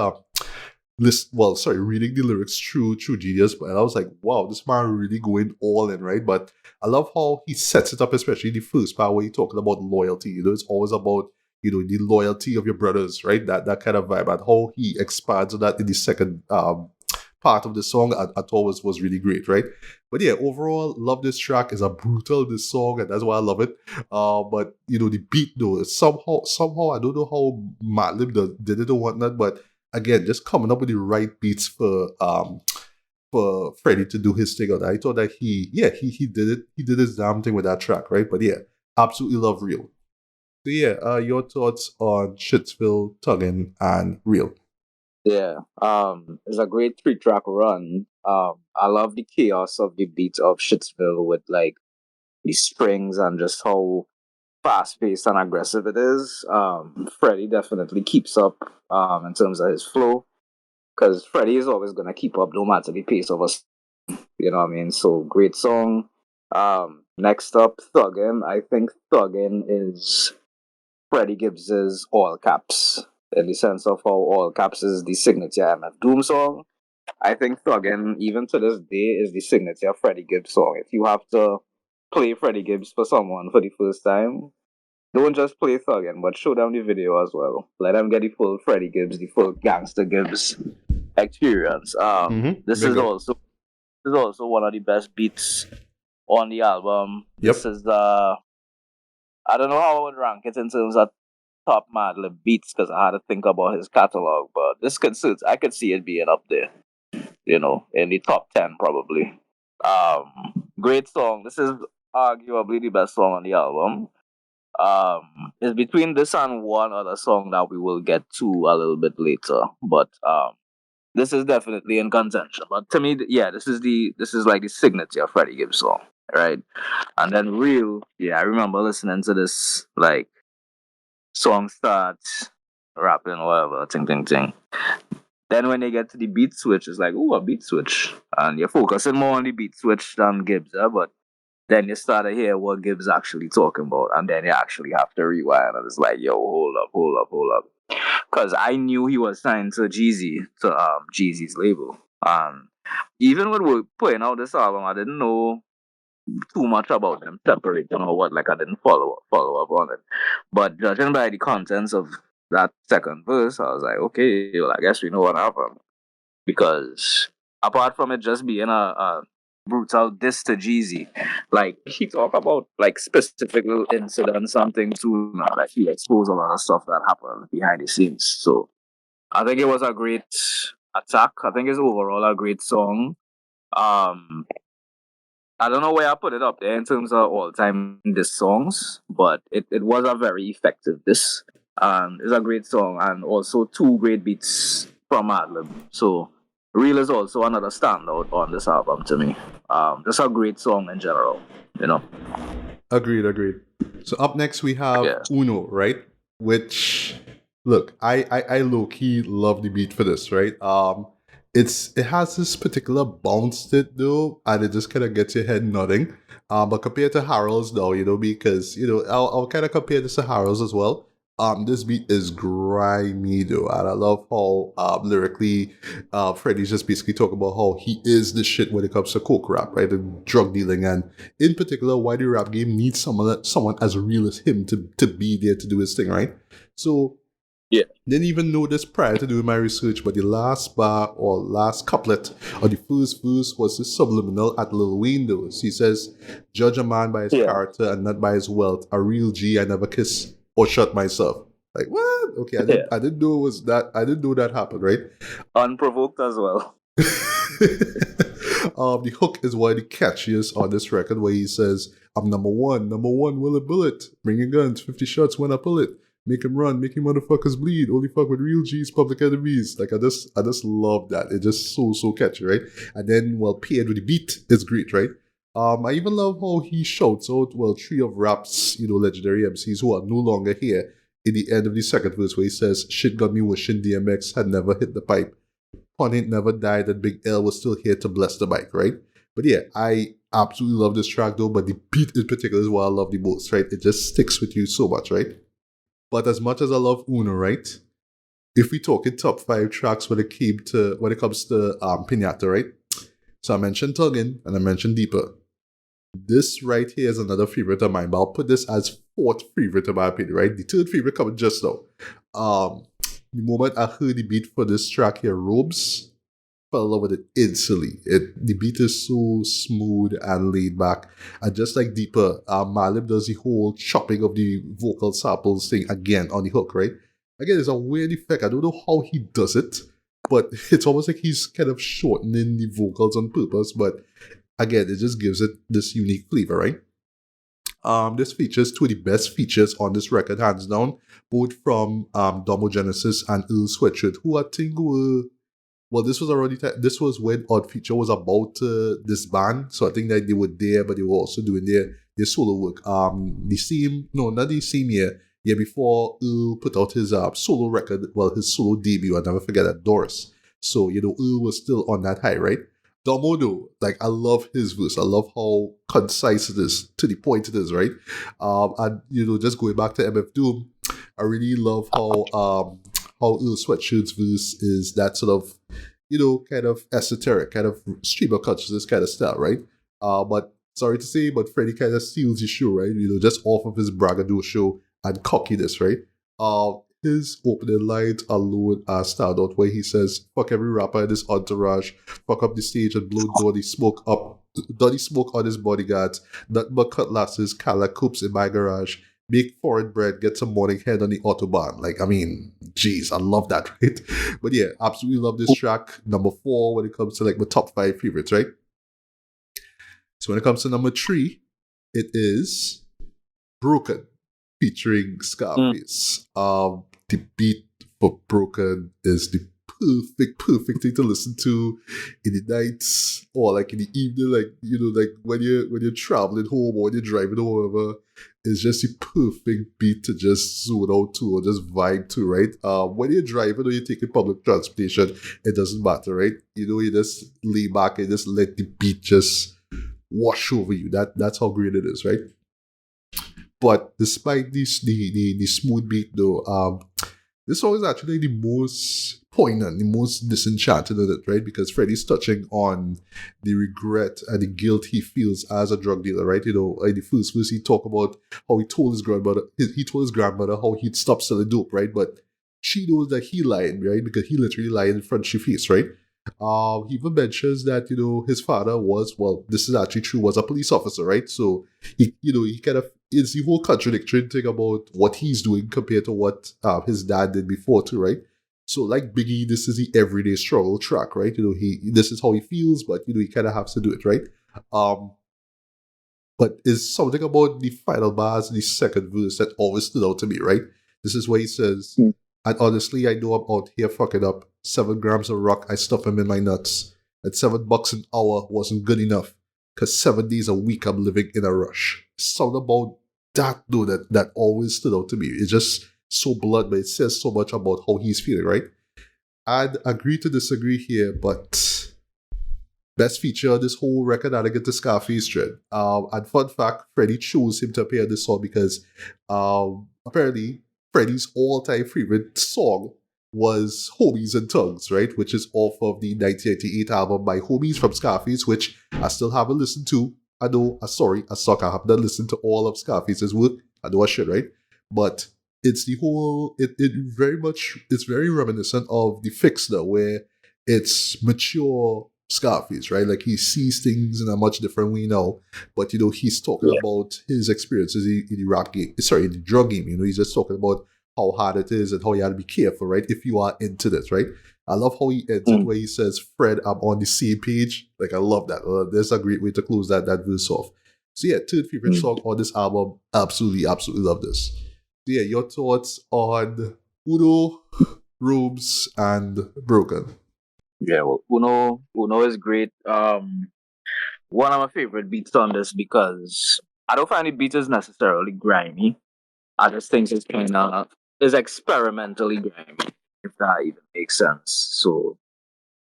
reading the lyrics through Genius, but I was like, wow, this man really going all in, right? But I love how he sets it up, especially the first part where he's talking about loyalty. You know, it's always about, you know, the loyalty of your brothers, right? That kind of vibe, and how he expands on that in the second part of the song, I thought was really great, right? But yeah, overall, love this track. It's a brutal this song, and that's why I love it. But you know, the beat though, somehow I don't know how Madlib did it or whatnot, but again, just coming up with the right beats for Freddie to do his thing on that. I thought that he did it. He did his damn thing with that track, right? But yeah, absolutely love Real. So yeah, your thoughts on Shitsville, Tuggin, and Real? Yeah, it's a great 3-track run. I love the chaos of the beat of Shitsville with like the strings and just how fast paced and aggressive it is. Freddie definitely keeps up in terms of his flow, because Freddie is always gonna keep up no matter the pace of us. You know what I mean? So great song. Next up, Thuggin. I think Thuggin is Freddie Gibbs's all caps, in the sense of how all caps is the signature MF Doom song. I think Thuggin, even to this day, is the signature Freddie Gibbs song. If you have to play Freddie Gibbs for someone for the first time, don't just play Thuggin, but show them the video as well. Let them get the full Freddie Gibbs, the full Gangster Gibbs experience. This is also one of the best beats on the album. Yep. This is I don't know how I would rank it in terms of top Madlib beats because I had to think about his catalog, but I could see it being up there, in the top 10 probably. Great song. This is arguably the best song on the album. It's between this and one other song that we will get to a little bit later, but this is definitely in contention. But to me, yeah, this is like the signature Freddie Gibbs song, right? And then Real, yeah, I remember listening to this like song starts rapping whatever, ting ting ting. Then when they get to the beat switch, it's like, oh, a beat switch, and you're focusing more on the beat switch than Gibbs, but then you start to hear what Gibbs actually talking about, and then you actually have to rewind, and it's like, yo, hold up, because I knew he was signed to Jeezy's label, and even when we were putting out this album, I didn't know too much about them separating or what. Like I didn't follow up on it. But judging by the contents of that second verse, I was like, okay, well, I guess we know what happened. Because apart from it just being a brutal diss to Jeezy, like he talk about like specific little incidents, something too, like he exposed a lot of stuff that happened behind the scenes. So I think it was a great attack. I think it's overall a great song. Um, I don't know where I put it up there in terms of all time diss songs, but it was a very effective diss. It's a great song and also two great beats from Madlib. So Real is also another standout on this album to me. Just a great song in general, you know. Agreed. So up next we have Uno, right? Which look, I low key love the beat for this, right? It has this particular bounce to it though, and it just kind of gets your head nodding. But compared to Harold's though, because I'll kind of compare this to Harold's as well. This beat is grimy though, and I love how lyrically, Freddie's just basically talking about how he is the shit when it comes to coke rap, right, and drug dealing, and in particular why the rap game needs someone as real as him to be there to do his thing, right? So. Yeah. Didn't even know this prior to doing my research, but the last bar or last couplet or the first verse was the subliminal at Lil Wayne though. So he says, judge a man by his character and not by his wealth. A real G I never kiss or shut myself. Like what? Okay, I didn't know it was that. I didn't know that happened, right? Unprovoked as well. The hook is one of the catchiest on this record where he says, I'm number one, will a bullet. Bring your guns, 50 shots when I pull it. Make him run, make you motherfuckers bleed. Only fuck with real G's, public enemies. Like I just love that. It's just so catchy, right? And then paired with the beat, it's great, right? I even love how he shouts out, three of rap's, legendary MCs who are no longer here in the end of the second verse where he says, shit got me wishing DMX had never hit the pipe. Pun ain't never died and Big L was still here to bless the mic, right? But yeah, I absolutely love this track though, but the beat in particular is what I love the most, right? It just sticks with you so much, right? But as much as I love Uno, right? If we talk in top 5 tracks when it comes to Piñata, right? So I mentioned Tuggin and I mentioned Deeper. This right here is another favorite of mine, but I'll put this as 4th favorite in my opinion, right? The 3rd favorite coming just now. The moment I heard the beat for this track here, Robes, fell in love with it instantly. The beat is so smooth and laid back. And just like Deeper, Madlib does the whole chopping of the vocal samples thing again on the hook, right? Again, it's a weird effect. I don't know how he does it, but it's almost like he's kind of shortening the vocals on purpose. But again, it just gives it this unique flavor, right? This features 2 of the best features on this record, hands down, both from Domo Genesis and Earl Sweatshirt, who I think were... Well, this was when Odd Future was about to disband, so I think that they were there, but they were also doing their solo work. Not the same year before Earl put out his solo record, his solo debut, I'll never forget that, Doris. So, Earl was still on that high, right? Domo though, I love his verse. I love how concise it is, to the point it is, right? And, just going back to MF Doom, I really love how Earl Sweatshirt's verse is that sort of, kind of esoteric, kind of stream of consciousness kind of style, right? But sorry to say, but Freddie kind of steals the show, right? Just off of his braggadocio and cockiness, right? His opening lines alone are stand out where he says, fuck every rapper in his entourage, fuck up the stage and blow dirty smoke on his bodyguards, nothing but cutlasses, Cala coops in my garage. make foreign bread, get some morning head on the Autobahn. Like, I mean, geez, I love that, right? But yeah, absolutely love this track. Number 4 when it comes to like my top 5 favorites, right? So when it comes to number 3, it is Broken featuring Scarface. The beat for Broken is the perfect thing to listen to in the nights or like in the evening, like, you know, like when you're traveling home or when you're driving home or whatever. It's just the perfect beat to just zone out to or just vibe to, right? When you're driving or you're taking public transportation, it doesn't matter, right? You know, you just lay back and just let the beat just wash over you. That's how great it is, right? But despite this the smooth beat though, this song is actually the most poignant, the most disenchanted of it, right? Because Freddie's touching on the regret and the guilt he feels as a drug dealer, right? You know, in the first verse, he talked about how he told his grandmother, how he'd stop selling dope, right? But she knows that he lied, right? Because he literally lied in front of her face, right? He even mentions that, you know, his father was, well, this is actually true, was a police officer, right? So he kind of, it's the whole contradictory thing about what he's doing compared to what his dad did before too, right? So like Biggie, this is the everyday struggle track, right? You know, this is how he feels, but you know, he kind of has to do it, right? But it's something about the final bars, the second verse that always stood out to me, right? This is where he says, and honestly, I know I'm out here fucking up. 7 grams of rock, I stuff them in my nuts. And $7 an hour wasn't good enough. Because 7 days a week I'm living in a rush. Something about that though that always stood out to me. It's just so blunt, but it says so much about how he's feeling, right? I'd agree to disagree here, but best feature of this whole record, I get the Scarface dread. And fun fact, Freddie chose him to appear on this song because apparently Freddie's all-time favorite song was Homies and Tongues, right? Which is off of the 1998 album by Homies from Scarface, which I still haven't listened to. I know, sorry, I suck. I have not listened to all of Scarface's work. I know I should, right? But it's the whole, it's very reminiscent of The Fixer, where it's mature Scarface, right? Like he sees things in a much different way now. But, you know, he's talking about his experiences in the rap game, in the drug game. You know, he's just talking about how hard it is and how you have to be careful, right? If you are into this, right? I love how he ends it where he says, Fred, I'm on the same page. Like, I love that. That's a great way to close that verse off. So yeah, third favorite song on this album. Absolutely love this. So yeah, your thoughts on Uno, Robes, and Broken? Yeah, well, Uno is great. One of my favorite beats on this because I don't find the beat is necessarily grimy. I just think it's kind of is experimentally grimy, if that even makes sense. So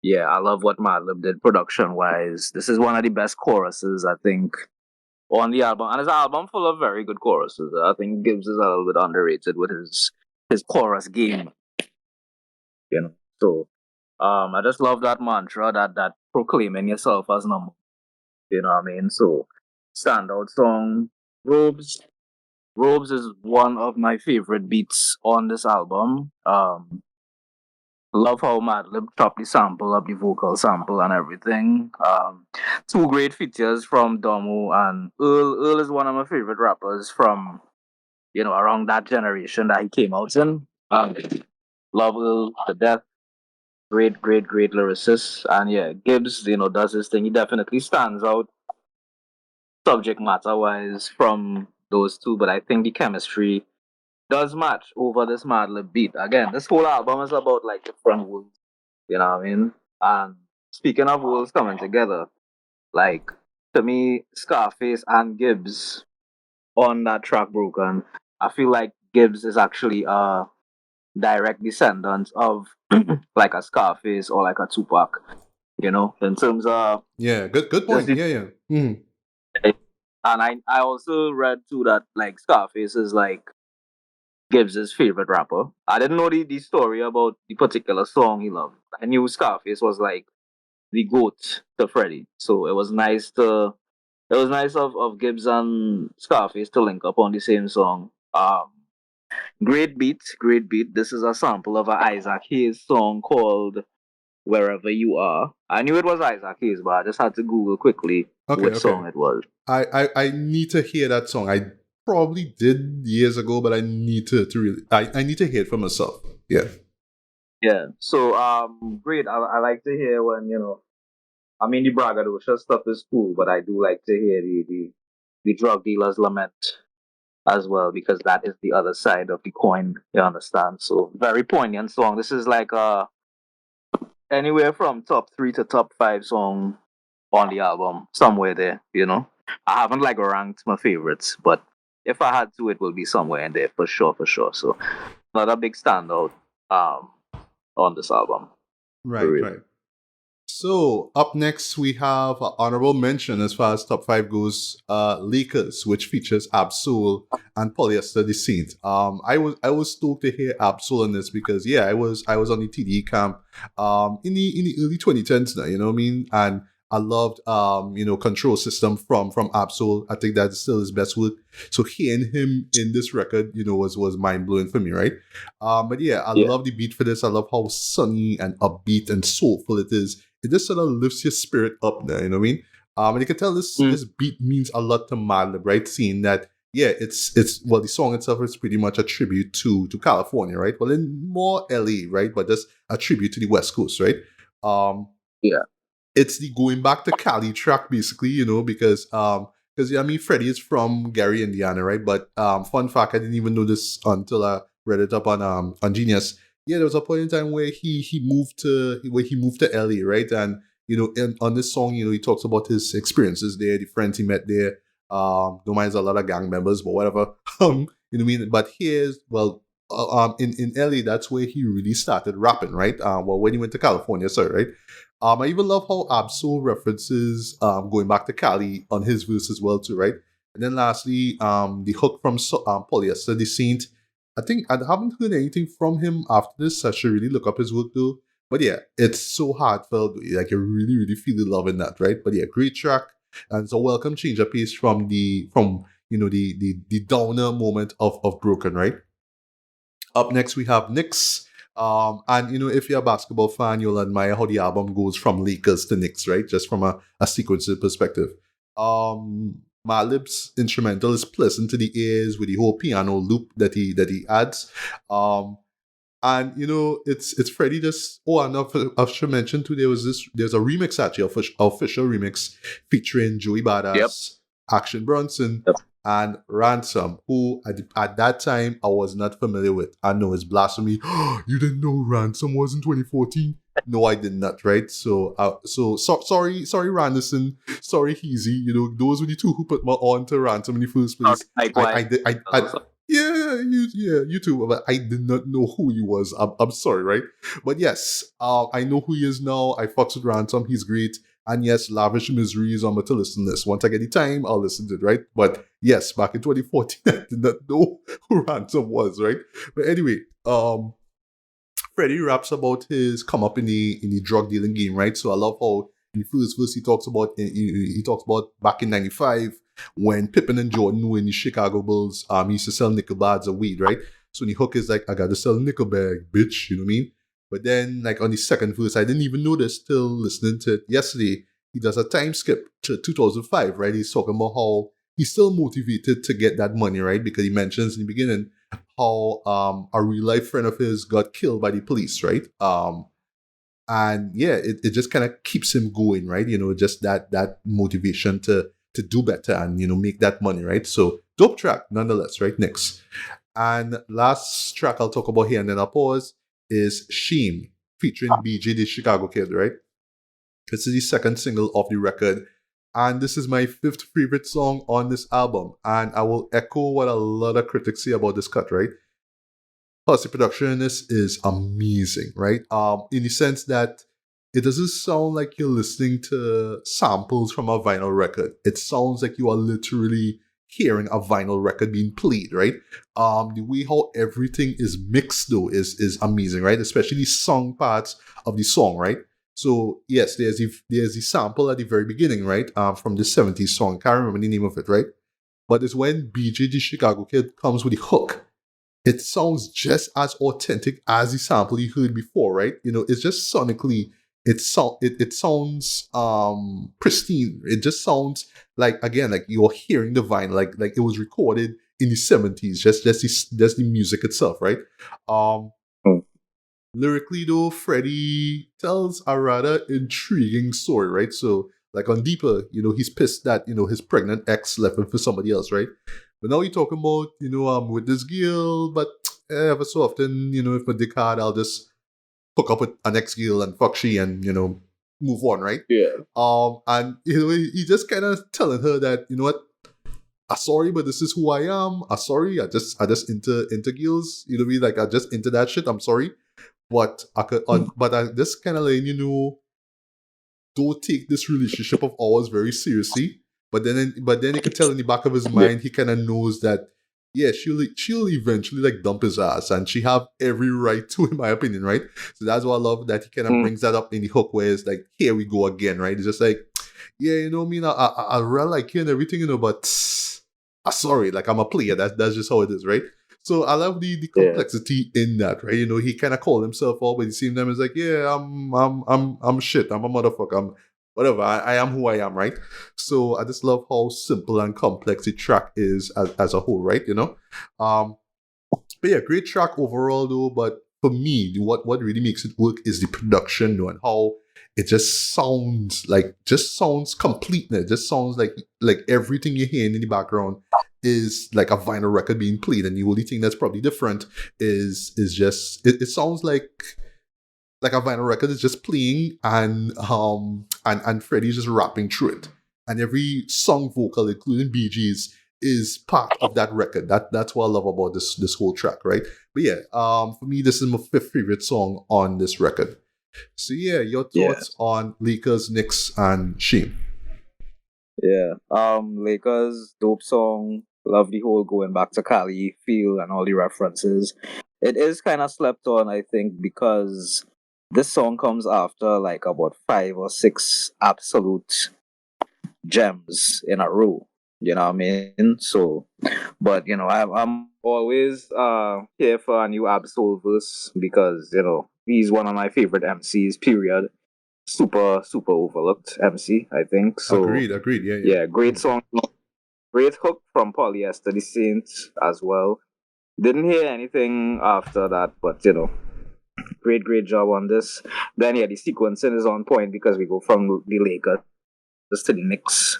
yeah, I love what Madlib did production wise. This is one of the best choruses I think on the album, and it's an album full of very good choruses. I think Gibbs is a little bit underrated with his chorus game, you know. So I just love that mantra that proclaiming yourself as number. You know what I mean? So standout song, Robes. Robes is one of my favorite beats on this album. Love how Madlib chopped the sample up, the vocal sample and everything. Two great features from Domo and Earl. Earl is one of my favorite rappers from, you know, around that generation that he came out in. Love Earl to death. Great lyricist. And yeah, Gibbs, you know, does his thing. He definitely stands out subject matter wise from those two, but I think the chemistry does match over this Madlib beat. Again, this whole album is about like different worlds, you know what I mean? And speaking of worlds coming together, like to me, Scarface and Gibbs on that track Broken, I feel like Gibbs is actually a direct descendant of like a Scarface or like a Tupac, you know, in terms of good point. Yeah. Mm. And I also read too that like Scarface is like Gibbs' favorite rapper. I didn't know the story about the particular song he loved. I knew Scarface was like the GOAT to Freddie. So it was nice of Gibbs and Scarface to link up on the same song. Great beat. This is a sample of an Isaac Hayes song called Wherever You Are. I knew it was Isaac Hayes, but I just had to Google quickly which song it was. I need to hear that song. I probably did years ago, but I need to really I need to hear it for myself. Yeah. Yeah. So great. I like to hear when I mean the braggadocio stuff is cool, but I do like to hear the drug dealers lament as well, because that is the other side of the coin. You understand? So very poignant song. This is like anywhere from top 3 to top 5 song on the album, somewhere there. I haven't like ranked my favorites, but if I had to, it will be somewhere in there for sure, for sure. So not a big standout um on this album. Right, right. So up next we have an honorable mention as far as top 5 goes, Lakers, which features Absol and Polyester Deceit. I was stoked to hear Absol in this because I was on the TDE camp in the early 2010s now, you know what I mean? And I loved Control System from Absol. I think that's still his best work. So hearing him in this record, was mind blowing for me, right? But I love the beat for this. I love how sunny and upbeat and soulful it is. It just sort of lifts your spirit up there, you know what I mean? And you can tell this beat means a lot to Madlib, right? Seeing that, it's the song itself is pretty much a tribute to California, right? Well, in more LA, right? But just a tribute to the West Coast, right? It's the going back to Cali track, basically, because Freddie is from Gary, Indiana, right? But fun fact, I didn't even know this until I read it up on Genius. There was a point in time where he moved to LA, right? And on this song, he talks about his experiences there, the friends he met there. Don't mind, a lot of gang members, but whatever. You know what I mean? But in LA, that's where he really started rapping, right? When he went to California, sorry, right? I even love how Absol references going back to Cali on his verse as well too, right? And then lastly, the hook from Polyester Deceit. I think I haven't heard anything from him after this. I should really look up his work though. But it's so heartfelt. Like, you really, really feel the love in that, right? But great track. And it's a welcome change of pace from the downer moment of Broken, right? Up next we have Knicks. And if you're a basketball fan, you'll admire how the album goes from Lakers to Knicks, right? Just from a sequencing perspective. Madlib's instrumental is pleasant to the ears with the whole piano loop that he adds. And it's Freddie just I should mention too, there's a remix actually, official remix featuring Joey Badass, Action Bronson, and Ransom, who at that time I was not familiar with. I know it's blasphemy. You didn't know Ransom was in 2014? No, I did not, right? So sorry, Randerson, sorry, Heezy. Those were the two who put me on to Ransom in the first place. You too. But I did not know who he was. I'm sorry, right? But yes, I know who he is now. I fucks with Ransom. He's great. And yes, Lavish Misery is on my to listen list. Once I get the time, I'll listen to it, right? But yes, back in 2014, I did not know who Ransom was, right? But anyway, Freddie raps about his come up in the drug dealing game, right? So I love how in the first verse he talks about back in '95 when Pippen and Jordan were in the Chicago Bulls. He used to sell nickel bags of weed, right? So the hook is like, I got to sell nickel bag, bitch. You know what I mean? But then, like on the second verse, I didn't even notice till listening to it yesterday. He does a time skip to 2005, right? He's talking about how he's still motivated to get that money, right? Because he mentions in the beginning how a real life friend of his got killed by the police, right? And it just kind of keeps him going, right? Just that motivation to do better and make that money, right? So dope track nonetheless, right? Next. And last track I'll talk about here and then I'll pause is Shame featuring BJ the Chicago Kid, right? This is the second single of the record. And this is my 5th favorite song on this album. And I will echo what a lot of critics say about this cut, right? Plus, the production in this is amazing, right? In the sense that it doesn't sound like you're listening to samples from a vinyl record. It sounds like you are literally hearing a vinyl record being played, right? The way how everything is mixed, though, is amazing, right? Especially the song parts of the song, right? So yes, there's the sample at the very beginning, right? From the 70s song. Can't remember the name of it, right? But it's when BJ the Chicago Kid comes with the hook. It sounds just as authentic as the sample you heard before, right? It's just sonically, it sounds pristine. It just sounds like, again, like you're hearing the vinyl, like it was recorded in the 70s, just the music itself, right? Mm. Lyrically though, Freddie tells a rather intriguing story, right? So like on Deeper, he's pissed that, his pregnant ex left him for somebody else, right? But now you're talking about, I'm with this girl, but ever so often, if my dick hard, I'll just hook up with an ex girl and fuck she and, move on, right? Yeah. And he just kind of telling her that, what, I'm sorry, but this is who I am. I'm sorry, I just into girls, like I just into that shit. I'm sorry. But but I just kind of like, don't take this relationship of ours very seriously. But then you can tell in the back of his mind, he kind of knows that, yeah, she'll eventually like dump his ass, and she have every right to, in my opinion, right? So that's why I love that he kind of brings that up in the hook, where it's like, here we go again, right? It's just like, yeah, I really like you and everything, but I'm sorry, like I'm a player. That's just how it is, right? So I love the complexity in that, right? He kind of called himself out, but at the same time, it's like, yeah, I'm shit. I'm a motherfucker. I'm whatever. I am who I am, right? So I just love how simple and complex the track is as a whole, right? But yeah, great track overall though. But for me, what really makes it work is the production, though, and how it just sounds complete. It just sounds like everything you're hearing in the background is like a vinyl record being played, and the only thing that's probably different is just it sounds like a vinyl record is just playing, and Freddie's just rapping through it, and every song vocal, including BG's, is part of that record. That's what I love about this whole track, right? But yeah, for me, this is my fifth favorite song on this record. So yeah, your thoughts on Lakers, Knicks, and Shame? Yeah. Lakers, dope song. Love the whole going back to Cali feel and all the references. It is kind of slept on, I think, because this song comes after like about 5 or 6 absolute gems in a row. You know what I mean? So, but I'm always here for a new Absol verse because he's one of my favorite MCs. Period. Super overlooked MC, I think. So Agreed. Yeah. Great song, great hook from Polyester the Saint as well. Didn't hear anything after that, but great job on this. Then the sequencing is on point because we go from the Lakers to the Knicks.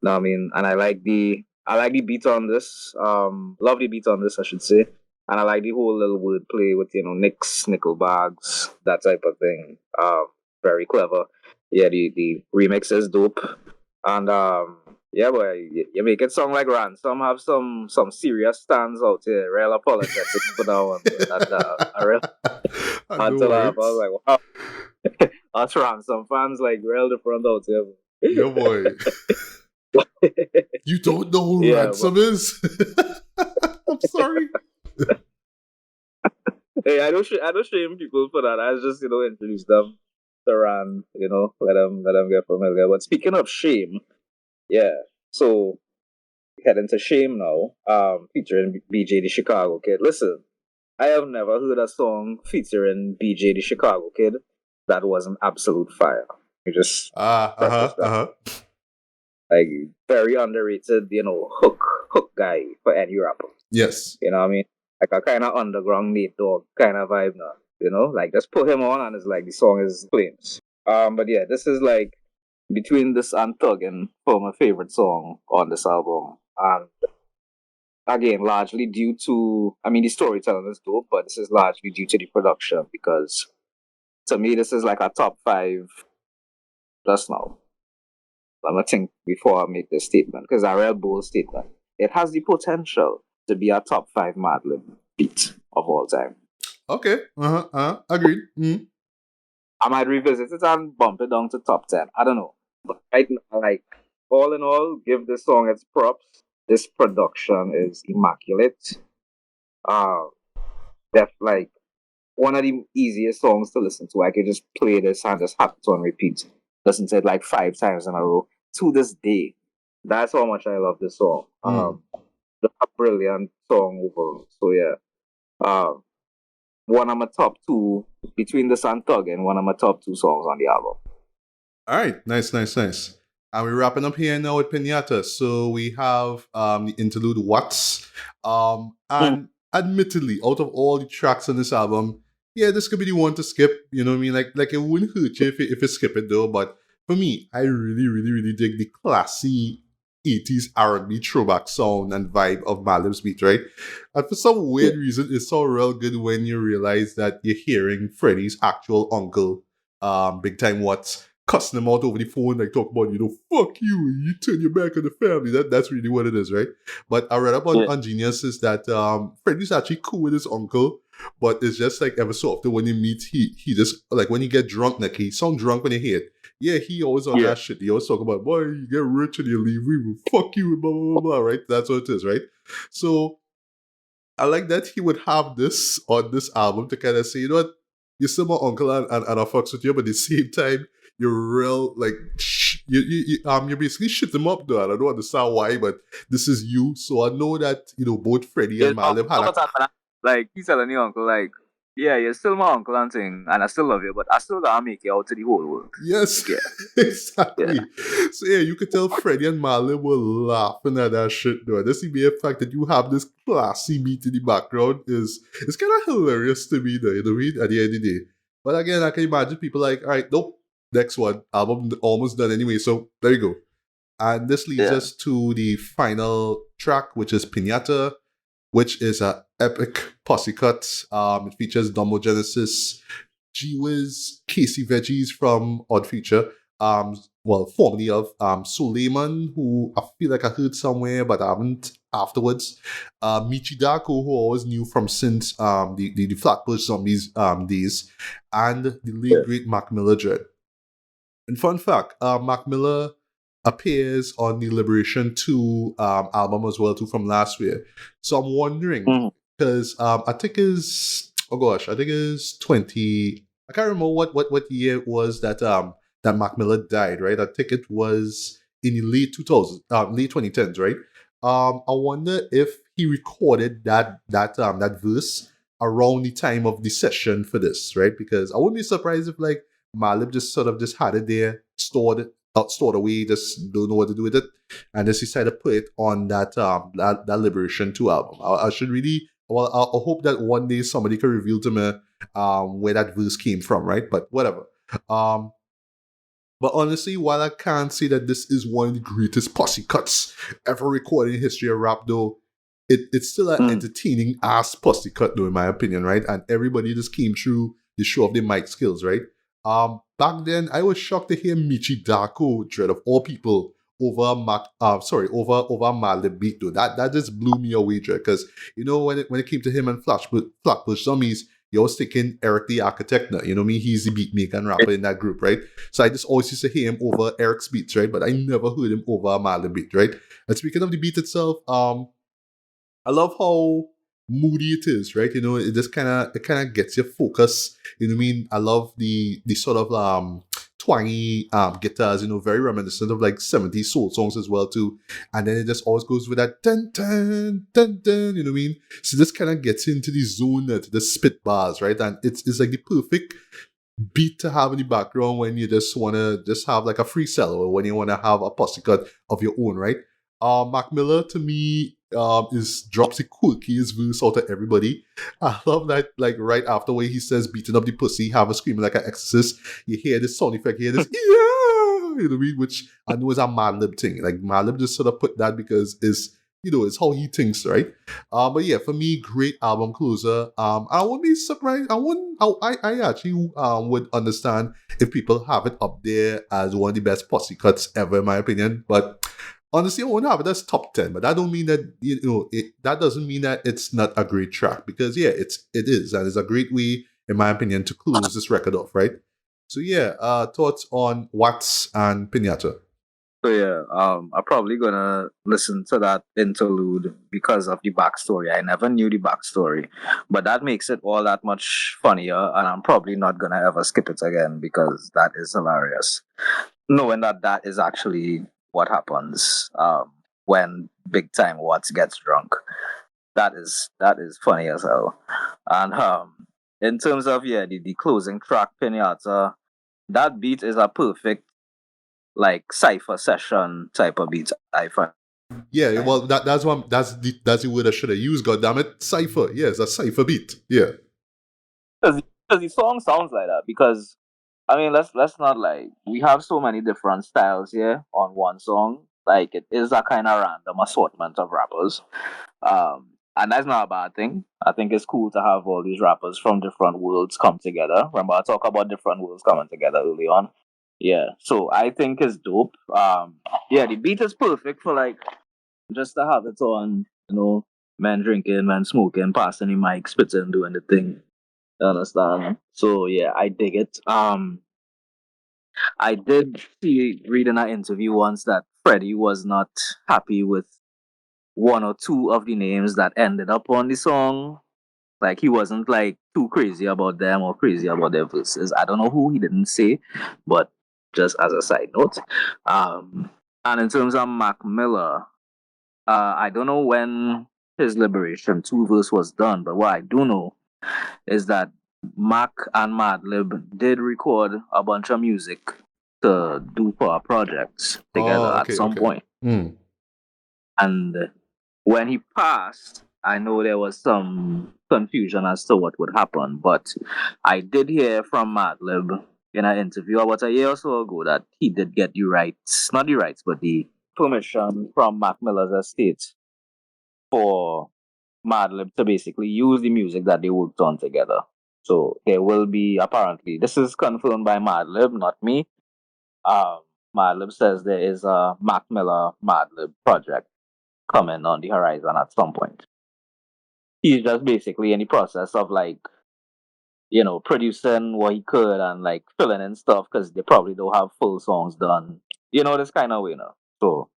Know what I mean? And I like the beat on this. Love the beat on this, I should say. And I like the whole little wordplay with Knicks, nickel bags, that type of thing. Very clever. Yeah, the remix is dope. And yeah, boy, you make it sound like Ransom have some serious stands out here. Real apologetic for that one. I real had to laugh. I was like, wow. Us Ransom fans like real different out here. Yeah, boy. You don't know who Ransom is? I'm sorry. Hey, I don't shame people for that. I just introduce them to Ran. Let them get familiar. But speaking of shame, yeah. So head into Shame now. Featuring BJ the Chicago Kid. Listen, I have never heard a song featuring BJ the Chicago Kid that was an absolute fire. You just like very underrated, hook guy for any rapper. Yes. You know what I mean? Like a kind of underground Nate Dogg kind of vibe now. Like just put him on and it's like the song is flames. But yeah, this is like between this and Thug and for my favorite song on this album. And again, largely due to, the storytelling is dope, but this is largely due to the production because to me, this is like a top 5 just now. I'm going to think before I make this statement because I read bold statement. It has the potential to be a top 5 Madlib beat of all time. Okay. Agreed. Mm-hmm. I might revisit it and bump it down to top 10. I don't know. But right now, like, all in all, give this song its props. This production is immaculate. That's like one of the easiest songs to listen to. I could just play this and just have it on repeat. Listen to it like 5 times in a row. To this day. That's how much I love this song. A brilliant song overall. So yeah. One of my top 2 between this and Thug and one of my top 2 songs on the album. All right. Nice. And we're wrapping up here now with Piñata. So we have the interlude What's. And admittedly, out of all the tracks on this album, yeah, this could be the one to skip. You know what I mean? Like it wouldn't hurt you if you skip it though. But for me, I really, really, really dig the classy 80s R&B throwback sound and vibe of Madlib's beat, right? And for some weird reason, it's so real good when you realize that you're hearing Freddie's actual uncle, Big Time Watts, cussing him out over the phone, like talk about, fuck you turn your back on the family. That's really what it is, right? But I read up on Genius is that Freddie's actually cool with his uncle, but it's just like ever so often when you meet, he just, like when you get drunk, like he sound drunk when you hear it. Yeah, he always on that shit. He always talk about, boy, you get rich and you leave, we will fuck you, blah, blah, blah, blah, right? That's what it is, right? So I like that he would have this on this album to kind of say, you know what, you're still my uncle and I fucks with you, but at the same time, you're real, like, you basically shit him up though. I don't understand why, but this is you. So I know that, both Freddie and Madlib had like, he's telling your uncle, like, yeah, you're still my uncle and thing, and I still love you, but I still gotta make you out to the whole world. Yes, exactly. Yeah. So yeah, you could tell Freddie and Madlib were laughing at that shit though. This the fact that you have this classy beat in the background is kind of hilarious to me though, you know what I mean? At the end of the day. But again, I can imagine people like, all right, nope, next one, album almost done anyway, so there you go. And this leads us to the final track, which is Piñata, which is an epic posse cut. It features Dumbo Genesis, G-Wiz, Casey Veggies from Odd Future, formerly of Suleiman, who I feel like I heard somewhere, but I haven't afterwards. Michi Darko, who I always knew from since the Flatbush Zombies days, and the late great Mac Miller Dread. And fun fact, Mac Miller appears on the Liberation 2 album as well too from last year. So I'm wondering, because I think it's 20, I can't remember what year it was that Mac Miller died, right? I think it was in the late 2010s, right? I wonder if he recorded that verse around the time of the session for this, right? Because I wouldn't be surprised if like Madlib just had it there, stored away, just don't know what to do with it, and just decided to put it on that Liberation 2 album. I should really, I hope that one day somebody can reveal to me where that verse came from, right? But whatever. But honestly, while I can't say that this is one of the greatest posse cuts ever recorded in history of rap, though, it's still an entertaining ass posse cut, though, in my opinion, right? And everybody just came through to show off their mic skills, right? Back then, I was shocked to hear Michi Darko, Dread of all people, over Madlib beat though. That just blew me away, Dread, because when it came to him and Flatbush Zombies, you was thinking Eric the Architect now. You know me, he's the beat maker and rapper in that group, right? So I just always used to hear him over Eric's beats, right? But I never heard him over Madlib beat, right? And speaking of the beat itself, I love how moody it is, right? It just kind of gets your focus. You know what I mean? I love the sort of twangy guitars, very reminiscent of like 70s soul songs as well too. And then it just always goes with that dun dun dun dun, you know what I mean? So this kind of gets into the zone, the spit bars, right? And it's like the perfect beat to have in the background when you just want to just have like a freestyle or when you want to have a posse cut of your own, right? Mac Miller to me drops the quirkiest verse out of everybody. I love that, like right after where he says beating up the pussy, have a screaming like an exorcist. You hear this sound effect, you hear this yeah, you know what I mean? Which I know is a Madlib thing. Like Madlib just sort of put that because it's how he thinks, right? But yeah, for me, great album closer. I wouldn't be surprised. I actually would understand if people have it up there as one of the best posse cuts ever, in my opinion. But honestly, I won't have it as top 10, but that don't mean that that doesn't mean that it's not a great track, because yeah, it is, and it's a great way, in my opinion, to close this record off, right? So yeah, thoughts on Watts and Piñata. So yeah, I'm probably gonna listen to that interlude because of the backstory. I never knew the backstory, but that makes it all that much funnier, and I'm probably not gonna ever skip it again because that is hilarious. Knowing that is actually what happens when Big Time Watts gets drunk. That is funny as hell. And in terms of the closing track, Piñata, that beat is a perfect like cipher session type of beats. I find. Yeah, well, that's the word I should have used. God damn it, cipher. Yes, a cipher beat. Yeah. Because the song sounds like that. Because I mean, let's not like we have so many different styles here on one song. Like it is a kind of random assortment of rappers, and that's not a bad thing. I think it's cool to have all these rappers from different worlds come together. Remember, I talked about different worlds coming together early on. Yeah, so I think it's dope. Yeah, the beat is perfect for like just to have it on. Men drinking, men smoking, passing the mic, spitting, doing the thing. You understand? So yeah, I dig it. I did read in an interview once that Freddie was not happy with one or two of the names that ended up on the song. Like he wasn't like too crazy about them or crazy about their verses. I don't know who, he didn't say, but just as a side note. And in terms of Mac Miller, I don't know when his Liberation 2 verse was done, but what I do know is that Mac and Madlib did record a bunch of music to do for our projects together at some point. And when he passed, I know there was some confusion as to what would happen, but I did hear from Madlib in an interview about a year or so ago that he did get the rights, not the rights, but the permission from Mac Miller's estate for Madlib to basically use the music that they worked on together. So there will be, apparently, this is confirmed by Madlib, not me. Madlib says there is a Mac Miller Madlib project coming on the horizon at some point. He's just basically in the process of like, producing what he could and like filling in stuff because they probably don't have full songs done. This kind of way, So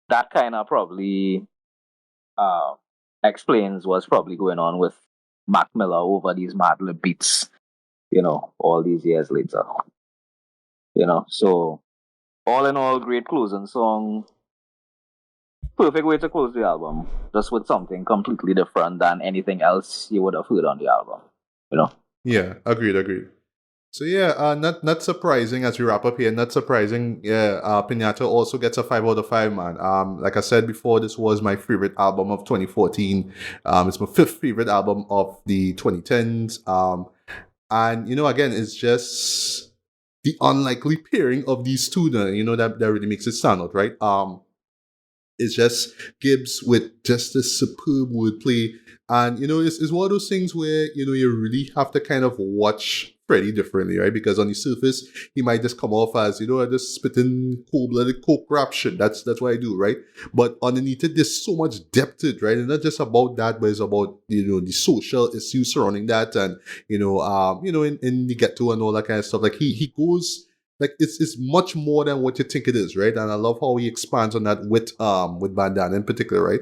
that kind of probably explains what's probably going on with Mac Miller over these Madlib beats, all these years later. So all in all, great closing song. Perfect way to close the album, just with something completely different than anything else you would have heard on the album. Yeah, agreed. So yeah, not surprising as we wrap up here. Not surprising. Yeah, Piñata also gets a 5 out of 5, man. Like I said before, this was my favorite album of 2014. It's my 5th favorite album of the 2010s. And again, it's just the unlikely pairing of these two. That really makes it stand out, right? It's just Gibbs with just this superb wordplay. And, it's one of those things where, you really have to kind of watch Freddie differently, right? Because on the surface, he might just come off as, I just spitting cold-blooded coke rap shit. That's what I do, right? But underneath it, there's so much depth to it, right? And not just about that, but it's about, the social issues surrounding that and, in the ghetto and all that kind of stuff. Like, he goes... Like it's much more than what you think it is, right? And I love how he expands on that with Bandana in particular, right?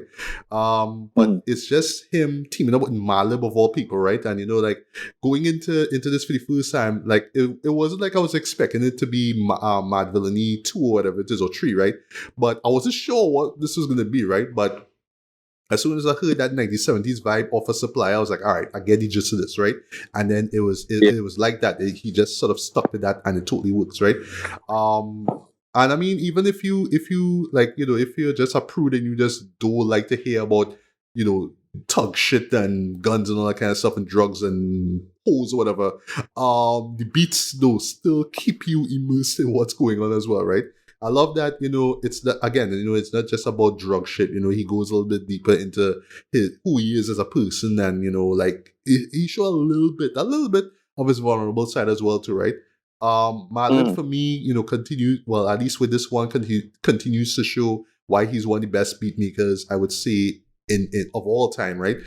But it's just him teaming up with Madlib of all people, right? And like going into this for the first time, like it wasn't like I was expecting it to be Mad Villainy 2 or whatever it is, or 3, right? But I wasn't sure what this was gonna be, right? But as soon as I heard that 1970s vibe off a Supply, I was like, all right, I get the gist of this, right? And then it was like that. He just sort of stuck to that and it totally works, right? And I mean, even if you like, if you're just a prude and you just don't like to hear about, thug shit and guns and all that kind of stuff and drugs and hoes or whatever, the beats though still keep you immersed in what's going on as well, right? I love that, it's that again, it's not just about drug shit, he goes a little bit deeper into who he is as a person and, like he shows a little bit of his vulnerable side as well too, right? Madlib for me, at least with this one, continues to show why he's one of the best beat makers, I would say, in of all time, right?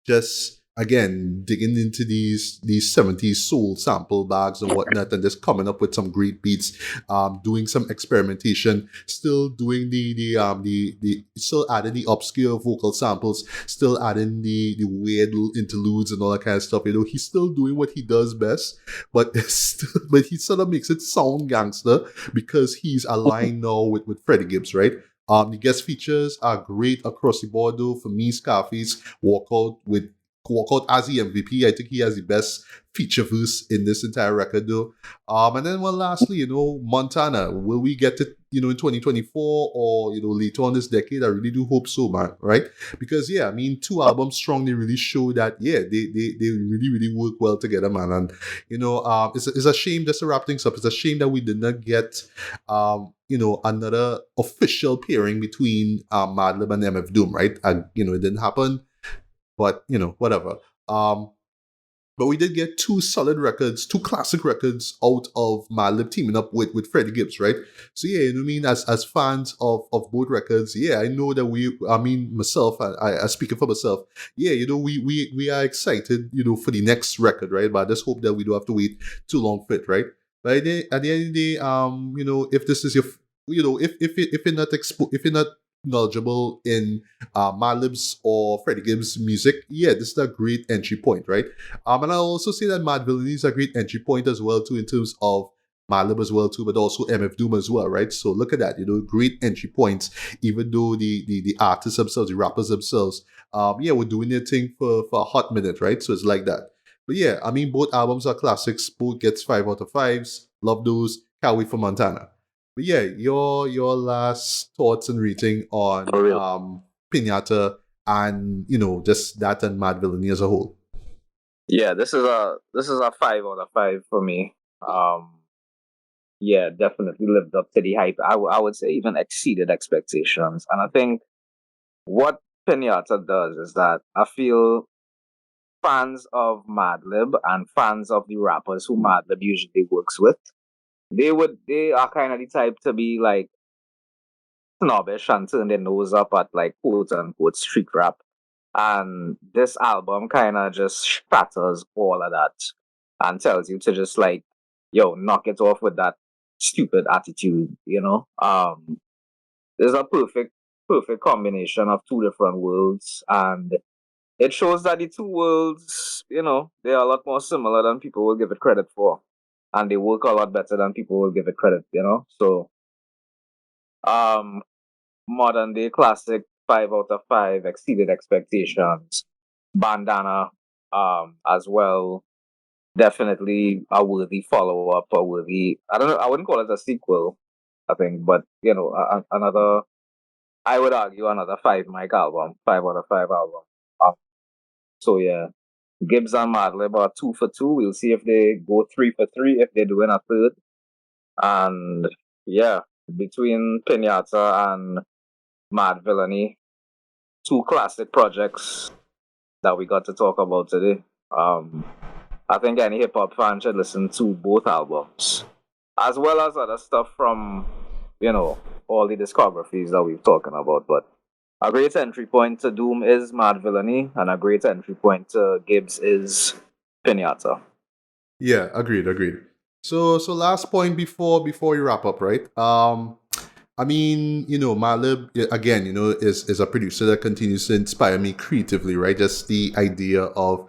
Just again digging into these 70s soul sample bags and whatnot, and just coming up with some great beats, doing some experimentation, still doing the still adding the obscure vocal samples, still adding the weird little interludes and all that kind of stuff. He's still doing what he does best, but he sort of makes it sound gangster because he's aligned now with Freddie Gibbs, right? The guest features are great across the board though. For me, Scarface, Walkout with walk out as the MVP. I think he has the best feature verse in this entire record, though. And then, well, lastly, Montana. Will we get it, in 2024 or later on this decade? I really do hope so, man. Right? Because yeah, I mean, 2 albums strong. They really show that they really really work well together, man. And it's a shame, just to wrap things up. It's a shame that we did not get another official pairing between Madlib and MF Doom, right? And it didn't happen, but whatever. But we did get 2 solid records, 2 classic records out of Madlib teaming up with Freddie Gibbs, right? So yeah, I mean, as fans of both records, yeah, I know that myself, I speaking for myself, yeah, we are excited, for the next record, right? But I just hope that we don't have to wait too long for it, right? But at the end of the day, if this is your, if you're not knowledgeable in Madlib's or Freddie Gibbs' music, yeah, this is a great entry point, right? And I'll also say that Mad Villainy is a great entry point as well too, in terms of Madlib as well too, but also MF Doom as well, right? So look at that, great entry points. Even though the artists themselves, the rappers themselves, were doing their thing for a hot minute, right? So it's like that. But yeah, I mean, both albums are classics. Both gets 5 out of 5s. Love those. Can't wait for Montana. But yeah, your last thoughts and rating on Piñata and just that and Mad Villainy as a whole. Yeah, this is a 5 out of 5 for me. Yeah, definitely lived up to the hype. I would say even exceeded expectations. And I think what Piñata does is that I feel fans of Madlib and fans of the rappers who Madlib usually works with, they are kind of the type to be like snobbish and turn their nose up at like quote unquote street rap. And this album kind of just shatters all of that and tells you to just like, yo, knock it off with that stupid attitude, There's a perfect combination of 2 different worlds, and it shows that the 2 worlds, they are a lot more similar than people will give it credit for. And they work a lot better than people will give it credit, So, modern day classic, 5 out of 5, exceeded expectations. Bandana, as well, definitely a worthy follow up, I wouldn't call it a sequel, I think, but another, I would argue another 5 mic album, 5 out of 5 album. So yeah, Gibbs and Madlib are 2 for 2. We'll see if they go 3 for 3 if they're doing a third. And yeah, between Piñata and Mad Villainy, 2 classic projects that we got to talk about today. I think any hip hop fan should listen to both albums, as well as other stuff from, all the discographies that we've talking about. But a great entry point to Doom is Mad Villainy, and a great entry point to Gibbs is Piñata. Yeah, agreed. So last point before we wrap up, right? I mean, Madlib, again, is a producer that continues to inspire me creatively, right? Just the idea of,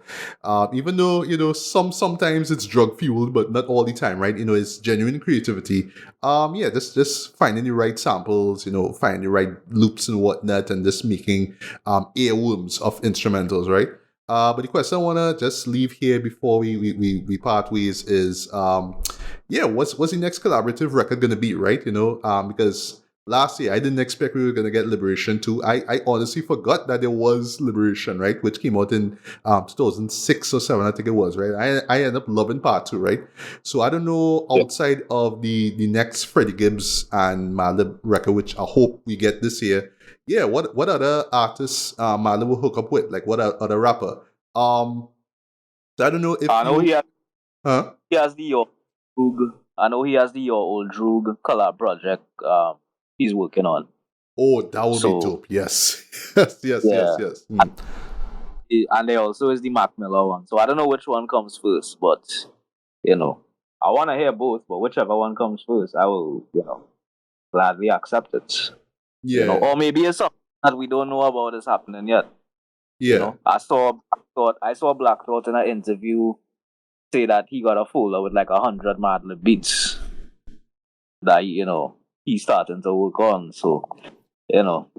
even though, sometimes it's drug fueled, but not all the time, right? It's genuine creativity. Just finding the right samples, finding the right loops and whatnot, and just making earworms of instrumentals, right? But the question I want to just leave here before we part ways is, what's the next collaborative record going to be, right? Because last year I didn't expect we were going to get Liberation 2. I honestly forgot that there was Liberation, right? Which came out in 2006 or 7, I think it was, right? I ended up loving part 2, right? So I don't know, outside of the next Freddie Gibbs and Madlib record, which I hope we get this year, what other artists Madlib will hook up with? Like, what other rapper? So I don't know if I know he has the Your Droog. I know he has the Your Old Droog collab project he's working on. Oh, that would be dope. Yes. yes. And there also is the Mac Miller one. So I don't know which one comes first, but I want to hear both, but whichever one comes first, I will, gladly accept it. Yeah. Or maybe it's something that we don't know about is happening yet. Yeah. I saw Black Thought in an interview say that he got a folder with like 100 Madlib beats that he's starting to work on. So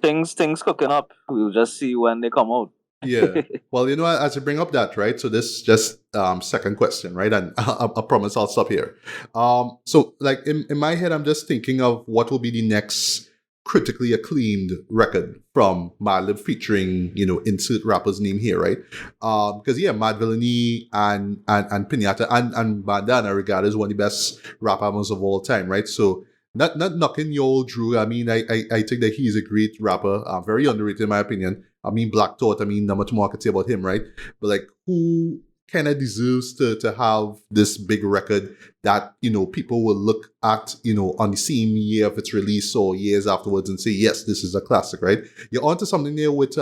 things cooking up. We'll just see when they come out. Yeah. Well, as you bring up that, right? So this just second question, right? And I promise I'll stop here. So like in my head, I'm just thinking of what will be the next critically acclaimed record from Madlib featuring, insert rapper's name here, right? Because Mad Villainy and Piñata and Bandana regarded as one of the best rap albums of all time, right? So not knocking your old Drew. I mean, I think that he's a great rapper, very underrated in my opinion. I mean, Black Thought, not much more I could say about him, right? But like, who kind of deserves to have this big record that, people will look at, on the same year of its release or years afterwards and say, yes, this is a classic, right? You're onto something there with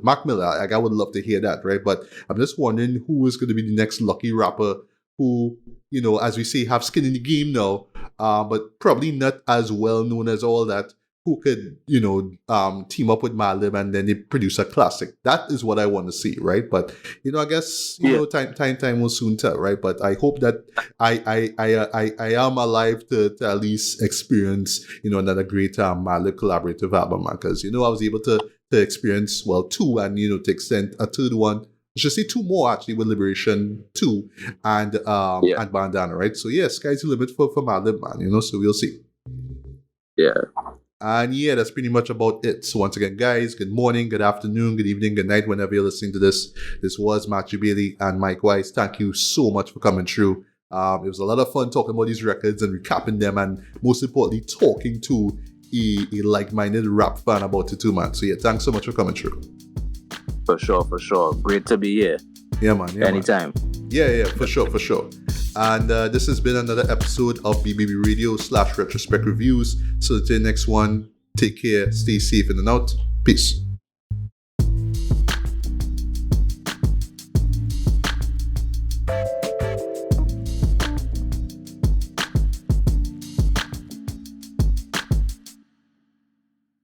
Mac Miller. Like, I would love to hear that, right? But I'm just wondering who is going to be the next lucky rapper who, as we say, have skin in the game now, but probably not as well known as all that, who could, team up with Madlib and then they produce a classic. That is what I want to see, right? But, I guess, time will soon tell, right? But I hope that I am alive to at least experience, another great Madlib collaborative album, because, I was able to experience, two and, to extend a third one. I should say two more actually with Liberation 2 and Bandana, right? So sky's the limit for Madlib, man, so we'll see. Yeah. And that's pretty much about it. So once again, guys, good morning, good afternoon, good evening, good night, whenever you're listening to this. This was Matthew Bailey and Micwise. Thank you so much for coming through. It was a lot of fun talking about these records and recapping them, and most importantly, talking to a like-minded rap fan about it too, man. So thanks so much for coming through. For sure. Great to be here. Yeah, man. Anytime. Yeah, for sure. And this has been another episode of BBB Radio /Retrospect Reviews. So until the next one, take care, stay safe in and out. Peace.